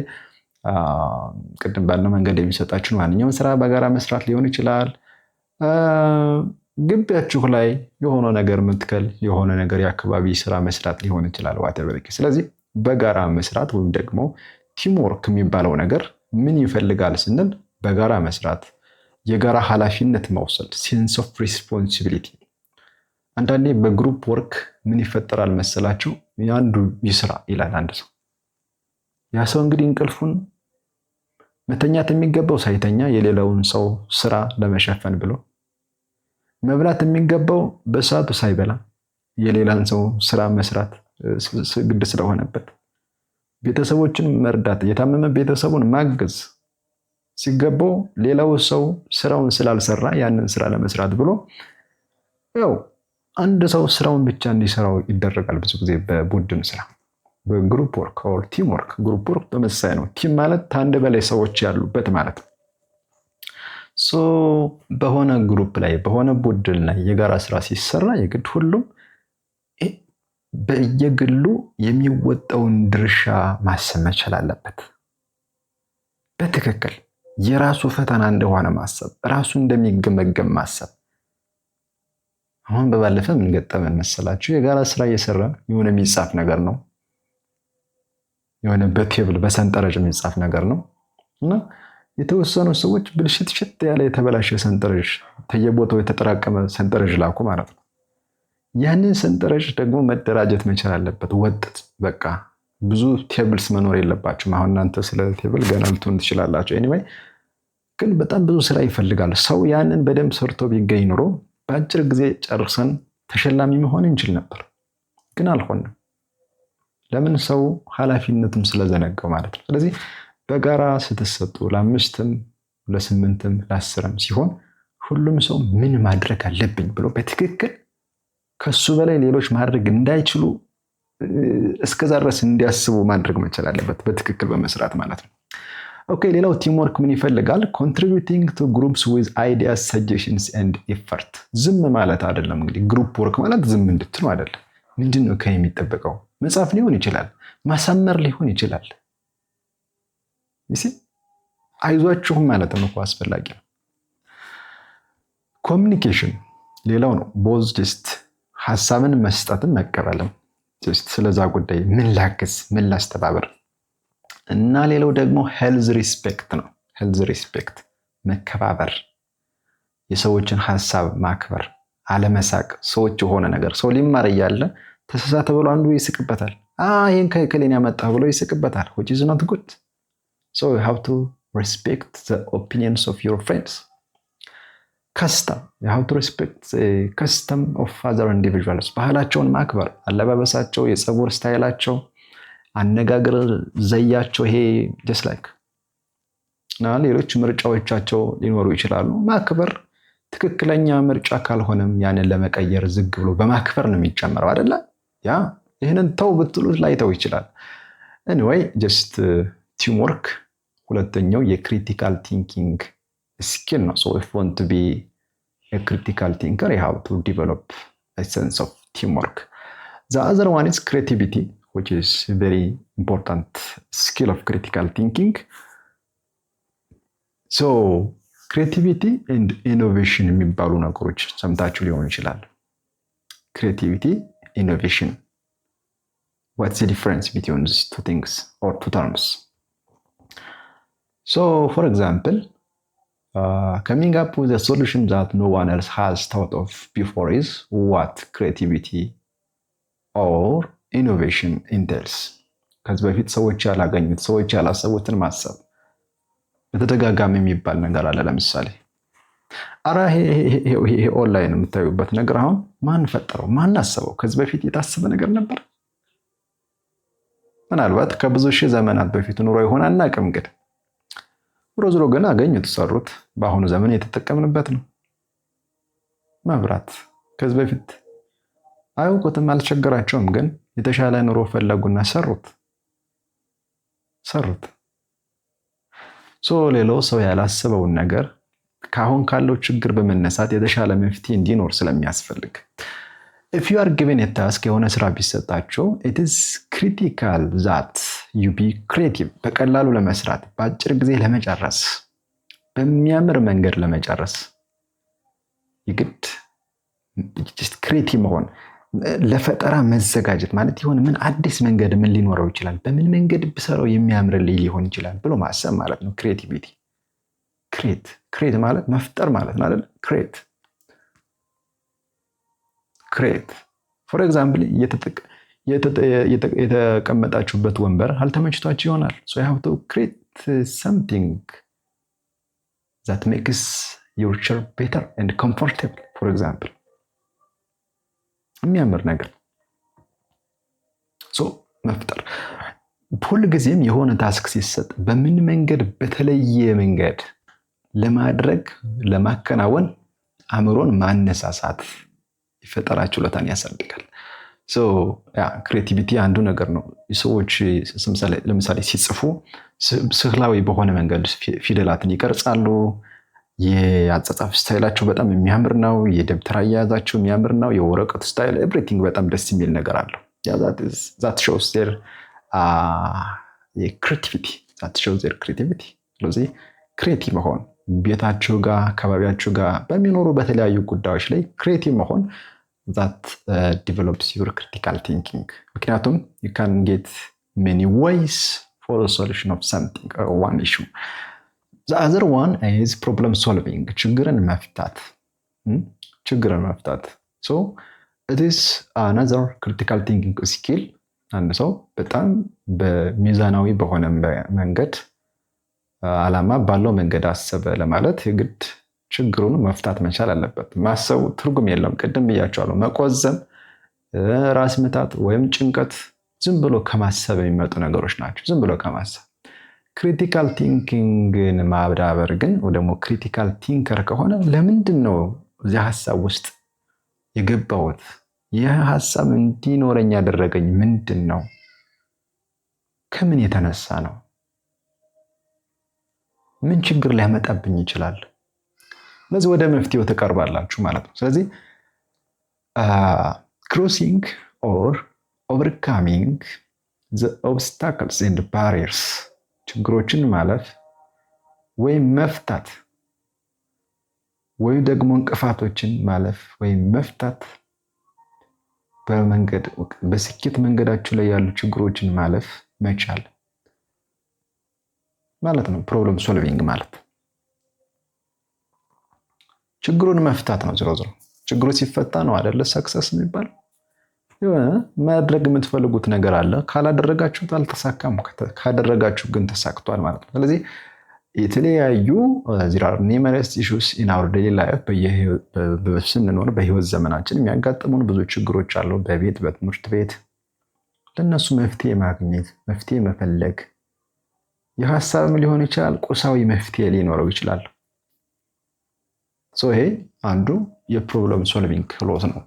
ቅድም ባለው መንገድ የሚሰጣችሁን ማንኛውም ስራ በጋራ መስራት ሊሆን ይችላል። ግቢያችሁ ላይ የሆነ ነገር መትከል፣ የሆነ ነገር የአካባቢ ስራ መስራት ሊሆን ይችላል። whatever። ስለዚህ በጋራ መስራት ወይም ደግሞ ቲምወርክ የሚባለው ነገር ምን ይፈልጋል ስንል በጋራ መስራት፣ የጋራ ኃላፊነት መውሰድ፣ ሴንስ ኦፍ ሪስፖንሲቢሊቲ። አንዳንዴ በግሩፕ ወርክ ምን ይፈጠራል መሰላችሁ? ያንዱ ይስራ ይላል አንድ ሰው። ያ ሰው እንግዲህ እንቅልፉን መተኛት የሚገባው ሳይተኛ የሌላውን ሰው ስራ ለመሸፈን ብሎ፣ መብላት የሚገባው በሰዓቱ ሳይበላ የሌላን ሰው ስራ መስራት ግድ ስለሆነበት፣ ቤተሰቦችን መርዳት፣ የታመመ ቤተሰቡን ማገዝ ሲገባው ሌላው ሰው ስራውን ስላልሰራ ያንን ስራ ለመስራት ብሎ ያው አንድ ሰው ስራውን ብቻ እንዲሰራው ይደረጋል። ብዙ ጊዜ በቡድን ስራ በግሩፕ ወርክ ኦር ቲም ወርክ። ግሩፕ ወርክ ተመሳሳይ ነው። ቲም ማለት ከአንድ በላይ ሰዎች ያሉበት ማለት ነው። በሆነ ግሩፕ ላይ በሆነ ቡድን ላይ የጋራ ስራ ሲሰራ የግድ ሁሉም በየግሉ የሚወጣውን ድርሻ ማሰብ መቻል አለበት። በትክክል የራሱ ፈተና እንደሆነ ማሰብ፣ ራሱ እንደሚገመገም ማሰብ። አሁን በባለፈ ምን ገጠመን መሰላችሁ? የጋራ ስራ እየሰራን የሆነ የሚጻፍ ነገር ነው፣ የሆነ በቴብል በሰንጠረዥ የሚጻፍ ነገር ነው እና የተወሰኑ ሰዎች ብልሽት ያለ የተበላሸ ሰንጠረዥ ተየቦታው የተጠራቀመ ሰንጠረዥ ላኩ ማለት ነው። ያንን ሰንጠረዥ ደግሞ መደራጀት መቻል አለበት። ወጥ በቃ ብዙ ቴብልስ መኖር የለባችሁም። አሁን እናንተ ስለ ቴብል ገና ልትሆን ትችላላችሁ። ኤኒዌይ ግን በጣም ብዙ ስራ ይፈልጋል። ሰው ያንን በደንብ ሰርቶ ቢገኝ ኖሮ በአጭር ጊዜ ጨርሰን ተሸላሚ መሆን እንችል ነበር፣ ግን አልሆንም። ለምን? ሰው ኃላፊነቱን ስለዘነጋው ማለት ነው። ስለዚህ በጋራ ስትሰጡ ለ5ም ለ8ም ለ10ም ሲሆን ሁሉም ሰው ምን ማድረግ አለብኝ ብሎ በትክክል ከሱ በላይ ሌሎች ማድረግ እንዳይችሉ እስከዛ ድረስ እንዲያስቡ ማድረግ መቻል አለበት፣ በትክክል በመስራት ማለት ነው። ኦኬ፣ ሌላው ቲምወርክ ምን ይፈልጋል? ኮንትሪቢዩቲንግ ቱ ግሩፕስ ዊዝ አይዲያስ ሰጀሽንስ ኤንድ ኤፈርት። ዝም ማለት አይደለም እንግዲህ። ግሩፕ ወርክ ማለት ዝም እንድትሉ አይደለም። ምንድን ነው የሚጠበቀው? መጻፍ ሊሆን ይችላል፣ ማሳመር ሊሆን ይችላል። አይዟችሁም ማለት ነው እኮ አስፈላጊ ነው። ኮሚኒኬሽን ሌላው ነው። ቦዝ ጀስት ሀሳብን መስጠትም መቀበልም፣ ጀስት ስለዛ ጉዳይ ምን ላግዝ፣ ምን ላስተባበር እና ሌላው ደግሞ ሄልዝ ሪስፔክት ነው። ሄልዝ ሪስፔክት መከባበር፣ የሰዎችን ሀሳብ ማክበር፣ አለመሳቅ። ሰዎች የሆነ ነገር ሰው ሊማር እያለ ተሳሳተ ብሎ አንዱ ይስቅበታል። ይህን ከሌን ያመጣ ብሎ ይስቅበታል። which is not good. So you have to respect the opinions of your friends. Custom. You have to respect the custom of other individuals. ባህላቸውን ማክበር፣ አለባበሳቸው፣ የፀጉር ስታይላቸው፣ አነጋገር ዘያቸው፣ ይሄ just like እና ሌሎች ምርጫዎቻቸው ሊኖሩ ይችላሉ። ማክበር ትክክለኛ ምርጫ ካልሆነም ያንን ለመቀየር ዝግ ብሎ በማክበር ነው የሚጨመረው አይደለ? ያ ይህንን ተው ብትሉት ላይተው ይችላል። anyway just teamwork ሁለተኛው የክሪቲካል ቲንኪንግ ስኪል ነው። so if you want to be a critical thinker you have to develop a sense of teamwork. The other one is creativity, which is a very important skill of critical thinking. So creativity and innovation የሚባሉ ነገሮች ሰምታችሁ ሊሆን ይችላል። creativity, innovation. What's the difference between these two things or two terms? So for example, coming up with a solution that no one else has thought of before is what creativity or innovation entails. ከዚህ በፊት ሰዎች ያላገኙት ሰዎች ያላሰቡትን ማሰብ በተደጋጋሚ የሚባል ነገር አለ። ለምሳሌ ይሄ ኦንላይን የምታዩበት ነገር አሁን ማን ፈጠረው? ማን አሰበው? ከዚህ በፊት የታሰበ ነገር ነበር? ምናልባት ከብዙ ሺህ ዘመናት በፊት ኑሮ ይሆን አናውቅም። ግን ዞሮ ግን አገኙት፣ ሰሩት። በአሁኑ ዘመን የተጠቀምንበት ነው። መብራት ከዚህ በፊት አያውቁትም፣ አልቸገራቸውም። ግን የተሻለ ኑሮ ፈለጉና ሰሩት። ሌላው ሰው ያላሰበውን ነገር ካሁን ካለው ችግር በመነሳት የተሻለ መፍትሄ እንዲኖር ስለሚያስፈልግ if you are given a task የሆነ ስራ ቢሰጣቸው it is critical that you be creative. በቀላሉ ለመስራት፣ በአጭር ጊዜ ለመጨረስ፣ በሚያምር መንገድ ለመጨረስ የግድ just creative መሆን፣ ለፈጠራ መዘጋጀት ማለት ይሆን ምን አዲስ መንገድ ምን ሊኖረው ይችላል፣ በምን መንገድ ብሰራው የሚያምርልኝ ሊሆን ይችላል ብሎ ማሰብ ማለት ነው ክሬቲቪቲ። ክሬት ማለት መፍጠር ማለት ነው አይደል? ክሬት ፎር ኤግዛምፕል የተቀመጣችሁበት ወንበር አልተመችቷችሁ ይሆናል። so you have to create something that makes your chair better and comfortable for example. የሚያምር ነገር መፍጠር። ሁል ጊዜም የሆነ ታስክ ሲሰጥ በምን መንገድ በተለየ መንገድ ለማድረግ ለማከናወን አእምሮን ማነሳሳት የፈጠራ ችሎታን ያሳድጋል። ክሬቲቪቲ አንዱ ነገር ነው። ሰዎች ለምሳሌ ሲጽፉ ስዕላዊ በሆነ መንገድ ፊደላትን ይቀርጻሉ። የአጻጻፍ ስታይላቸው በጣም የሚያምር ነው። የደብተር አያያዛቸው የሚያምር ነው። የወረቀት ስታይል ኤቭሪቲንግ በጣም ደስ የሚል ነገር አለው። that shows their creativity. ስለዚህ ክሬቲቭ መሆን ቤታቸው ጋር አካባቢያቸው ጋር በሚኖሩ በተለያዩ ጉዳዮች ላይ ክሬቲቭ መሆን that develops your critical thinking. ምክንያቱም you can get many ways for a solution of something or one issue. The other one is problem solving. ችግርን መፍታት። So it is another critical thinking skill. አንድ ሰው በጣም በሚዛናዊ በሆነ መንገድ አላማ ባለው መንገድ አሰበ ለማለት የግድ ችግሩን መፍታት መቻል አለበት። ማሰቡ ትርጉም የለውም። ቅድም ብያቸዋለሁ። መቆዘም፣ ራስ ምታት ወይም ጭንቀት ዝም ብሎ ከማሰብ የሚመጡ ነገሮች ናቸው። ዝም ብሎ ከማሰብ ክሪቲካል ቲንኪንግን ማዳበር ግን ደግሞ ክሪቲካል ቲንከር ከሆነ ለምንድን ነው እዚያ ሀሳብ ውስጥ የገባሁት? ይህ ሀሳብ እንዲኖረኝ ያደረገኝ ምንድን ነው? ከምን የተነሳ ነው? ምን ችግር ሊያመጣብኝ ይችላል? ስለዚህ ወደ መፍትሄው ተቀርባላችሁ ማለት ነው። ስለዚህ ክሮሲንግ ኦር ኦቨርካሚንግ ዘ ኦብስታክልስ ኤንድ ባሪየርስ፣ ችግሮችን ማለፍ ወይም መፍታት ወይም ደግሞ እንቅፋቶችን ማለፍ ወይም መፍታት፣ በስኬት መንገዳችሁ ላይ ያሉ ችግሮችን ማለፍ መቻል ማለት ነው። ፕሮብለም ሶልቪንግ ማለት ችግሩን መፍታት ነው። ዝሮ ዝሮ ችግሩ ሲፈታ ነው አይደለ ሰክሰስ የሚባል። የሆነ ማድረግ የምትፈልጉት ነገር አለ፣ ካላደረጋችሁት አልተሳካም፣ ካደረጋችሁ ግን ተሳክቷል ማለት ነው። ስለዚህ የተለያዩ there are numerous issues in our daily life፣ ስንኖር በህይወት ዘመናችን የሚያጋጥሙን ብዙ ችግሮች አሉ። በቤት በትምህርት ቤት ለነሱ መፍትሄ ማግኘት፣ መፍትሄ መፈለግ፣ የሀሳብም ሊሆን ይችላል፣ ቁሳዊ መፍትሄ ሊኖረው ይችላል። ይሄ አንዱ የፕሮብለም ሶልቪንግ ክህሎት ነው።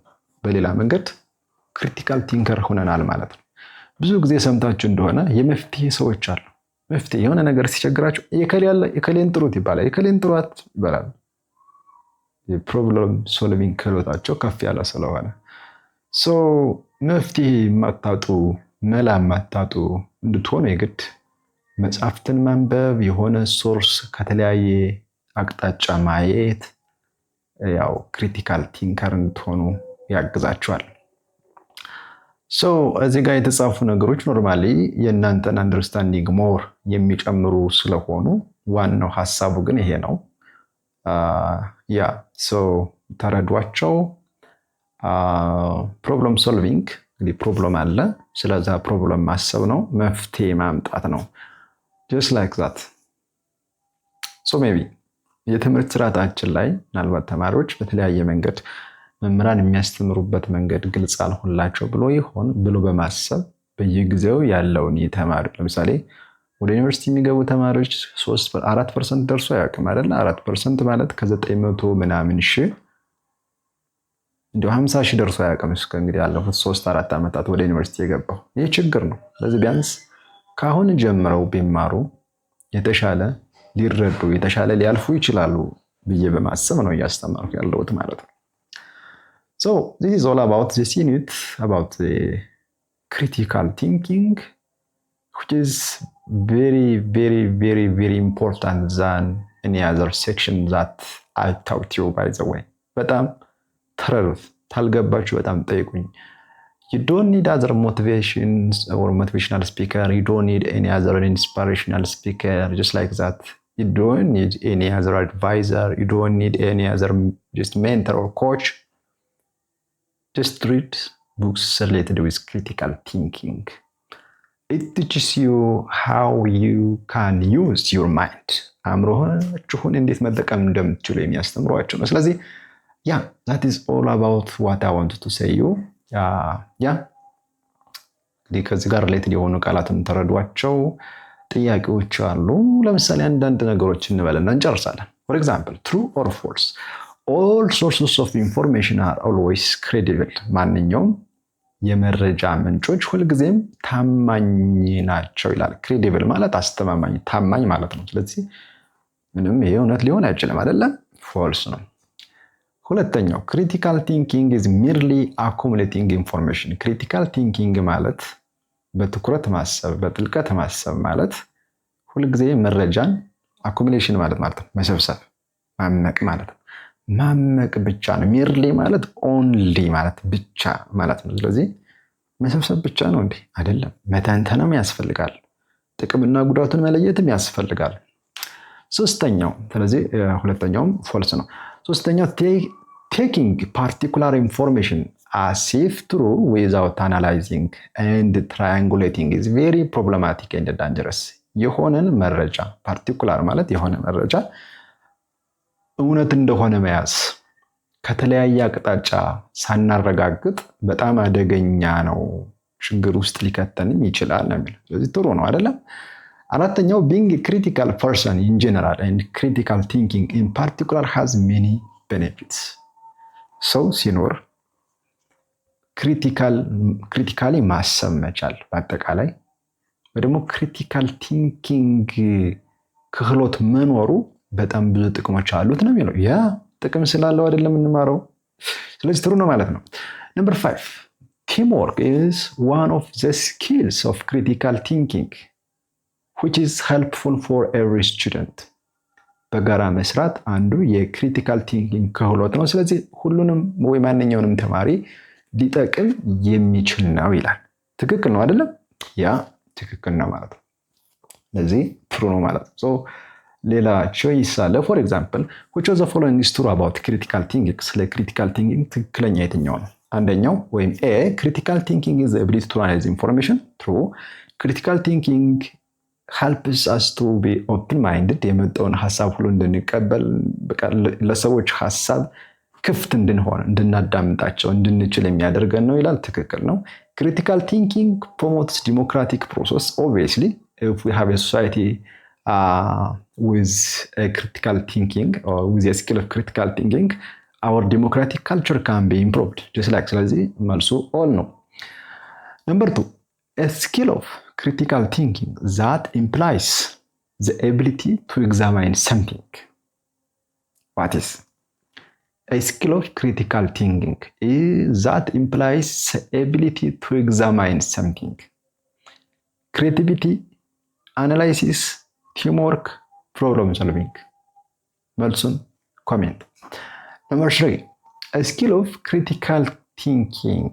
በሌላ መንገድ ክሪቲካል ቲንከር ሆነናል ማለት ነው። ብዙ ጊዜ ሰምታችሁ እንደሆነ የመፍትሄ ሰዎች አሉ። መፍትሄ የሆነ ነገር ሲቸግራቸው የከሌን ጥሩት ይባላል፣ የከሌን ጥሯት ይባላል። የፕሮብለም ሶልቪንግ ክህሎታቸው ከፍ ያለ ስለሆነ መፍትሄ የማታጡ መላ የማታጡ እንድትሆኑ የግድ መጽሐፍትን ማንበብ፣ የሆነ ሶርስ ከተለያየ አቅጣጫ ማየት ያው ክሪቲካል ቲንከር እንድትሆኑ ያግዛችኋል። እዚህ ጋር የተጻፉ ነገሮች ኖርማሊ የእናንተን አንደርስታንዲንግ ሞር የሚጨምሩ ስለሆኑ ዋናው ሀሳቡ ግን ይሄ ነው። ተረዷቸው። ፕሮብለም ሶልቪንግ እንግዲህ ፕሮብለም አለ፣ ስለዛ ፕሮብለም ማሰብ ነው፣ መፍትሄ ማምጣት ነው። ጀስት ላይክ ዛት። ሜቢ የትምህርት ስርዓታችን ላይ ምናልባት ተማሪዎች በተለያየ መንገድ መምህራን የሚያስተምሩበት መንገድ ግልጽ አልሆንላቸው ብሎ በማሰብ በየጊዜው ያለውን የተማሪ ለምሳሌ ወደ ዩኒቨርሲቲ የሚገቡ ተማሪዎች 4% ደርሶ አያውቅም አይደለ? 4% ማለት ከ900 ምናምን ሺህ እንዲሁ 50 ሺህ ደርሶ አያውቅም። እስከ እንግዲህ ያለፉት 3-4 ዓመታት ወደ ዩኒቨርሲቲ የገባው ይህ ችግር ነው። ስለዚህ ቢያንስ ከአሁን ጀምረው ቢማሩ የተሻለ ሊረዱ የተሻለ ሊያልፉ ይችላሉ ብዬ በማሰብ ነው እያስተማርኩ ያለሁት ማለት ነው። this is all about this unit about the critical thinking, which is very, very, very, very important than any other section that I taught you, by the way. በጣም ተረዱት። ታልገባችሁ በጣም ጠይቁኝ። You don't need other motivations or motivational speaker. You don't need any other inspirational speaker, just like that. You don't need any other advisor. You don't need any other just mentor or coach. Just read books related with critical thinking. It teaches you how you can use your mind. አእምሮህን እንዴት መጠቀም እንደምትችሉ የሚያስተምሯችሁ ነው። ስለዚህ that is all about what I wanted to say you. እንግዲህ ከዚህ ጋር ሪሌትድ የሆኑ ቃላትን ተረዷቸው። ጥያቄዎች አሉ። ለምሳሌ አንዳንድ ነገሮች እንበልና እንጨርሳለን። For example, true or false? All sources of information are always credible. ማንኛውም የመረጃ ምንጮች ሁልጊዜም ታማኝ ናቸው ይላል። credible ማለት አስተማማኝ፣ ታማኝ ማለት ነው። ስለዚህ ምንም ይሄ እውነት ሊሆን አይችልም አይደለም? false ነው። ሁለተኛው critical thinking is merely accumulating information. critical thinking ማለት በትኩረት ማሰብ፣ በጥልቀት ማሰብ ማለት ሁልጊዜ መረጃን accumulation ማለት ነው መሰብሰብ፣ ማመቅ ማለት ነው። ማመቅ ብቻ ነው። ሜርሊ ማለት ኦንሊ ማለት ብቻ ማለት ነው። ስለዚህ መሰብሰብ ብቻ ነው እንዴ? አይደለም። መተንተንም ያስፈልጋል። ጥቅምና ጉዳቱን መለየትም ያስፈልጋል። ስለዚህ ሁለተኛውም ፎልስ ነው። ሶስተኛው taking particular information as if true without analyzing and triangulating is very problematic and dangerous. የሆነን መረጃ ፓርቲኩላር ማለት የሆነ መረጃ እውነት እንደሆነ መያዝ ከተለያየ አቅጣጫ ሳናረጋግጥ በጣም አደገኛ ነው፣ ችግር ውስጥ ሊከተንም ይችላል ነው የሚለው። ስለዚህ ጥሩ ነው አይደለም? አራተኛው being a critical person in general and critical thinking in particular has many benefits። ሰው ሲኖር ክሪቲካሊ ማሰብ መቻል በአጠቃላይ ወይ ደግሞ ክሪቲካል ቲንኪንግ ክህሎት መኖሩ በጣም ብዙ ጥቅሞች አሉት ነው የሚለው። ያ ጥቅም ስላለው አይደለም እንማረው። ስለዚህ ጥሩ ነው ማለት ነው። Number 5 teamwork is one of the skills of critical thinking which is helpful for every student። በጋራ መስራት አንዱ የክሪቲካል ቲንኪንግ ክህሎት ነው። ስለዚህ ሁሉንም ወይ ማንኛውንም ተማሪ ሊጠቅም የሚችል ነው ይላል። ትክክል ነው አይደለም? ያ ትክክል ነው ማለት ነው። ስለዚህ ጥሩ ነው ማለት ነው። ሌላ ቾይስ አለ። ፎር ኤግዛምፕል which of the following is true about critical thinking? ስለ critical thinking ትክክለኛ የትኛው ነው? አንደኛው ወይም A critical thinking is the ability to analyze information። True። critical thinking helps us to be open minded። የመጣውን ሐሳብ ሁሉ እንድንቀበል ለሰዎች ሐሳብ ክፍት እንድንሆን እንድናዳምጣቸው እንድንችል የሚያደርገን ነው ይላል። ትክክል ነው። critical thinking promotes democratic process. Obviously if we have a society with a critical thinking or with a skill of critical thinking our democratic culture can be improved just like ስለዚህ መልሱ all ነው። Number 2 a skill of critical thinking that implies the ability to examine something. What is a skill of critical thinking is that implies the ability to examine something. Creativity, analysis, teamwork, problem solving. መልሱን ኮሜንት። Number 3 a skill of critical thinking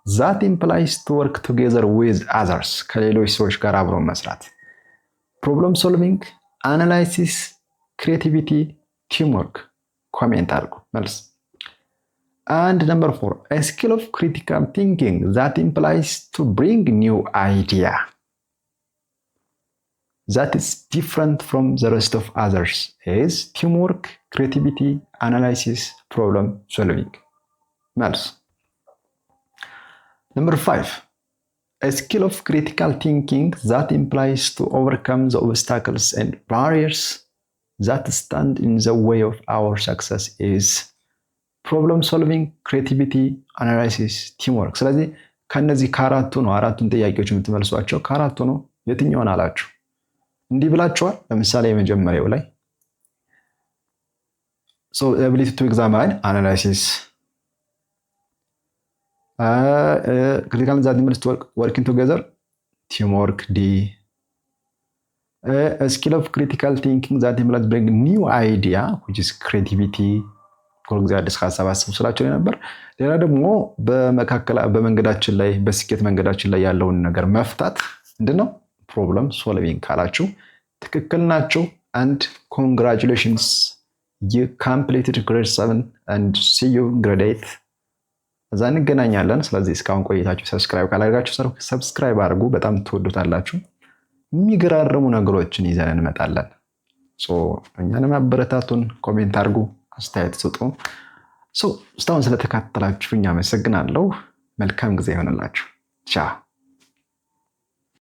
that implies to work together with others። ከሌሎች ሰዎች ጋር አብሮ መስራት። problem solving, analysis, creativity, teamwork። ኮሜንት አድርጉ መልስ። And number 4 a skill of critical thinking that implies to bring new idea that is different from the rest of others is teamwork, creativity, analysis, problem solving። መልስ። Number 5 a skill of critical thinking that implies to overcome the obstacles and barriers that stand in the way of our success is problem solving, creativity, analysis, teamwork። ስለዚህ ከነዚህ ከአራቱ ነው አራቱን ጥያቄዎች የምትመልሷቸው። ከአራቱ ነው የትኛውን አላችሁ? እንዲህ ብላችኋል። ለምሳሌ የመጀመሪያው ላይ so ability to examine, analysis, critical that implies to working together, teamwork, D. A skill of critical thinking that implies bring new idea which is creativity። ኮልግዛ አዲስ ሐሳብ አስቡ ስላችሁ ነበር። ሌላ ደግሞ በመንገዳችን ላይ በስኬት መንገዳችን ላይ ያለውን ነገር መፍታት ምንድነው? ፕሮብለም ሶልቪንግ ካላችሁ ትክክል ናችሁ። and congratulations you completed grade 7 and see you grade 8። እዛ እንገናኛለን። ስለዚህ እስካሁን ቆይታችሁ ሰብስክራይብ ካላደረጋችሁ ሰብስክራይብ አድርጉ። በጣም ትወዱታላችሁ። የሚገራርሙ ነገሮችን ይዘን እንመጣለን። እኛንም አበረታቱን፣ ኮሜንት አድርጉ፣ አስተያየት ስጡ። እስካሁን ስለተከታተላችሁኝ አመሰግናለሁ። መልካም ጊዜ ይሆንላችሁ። ቻው።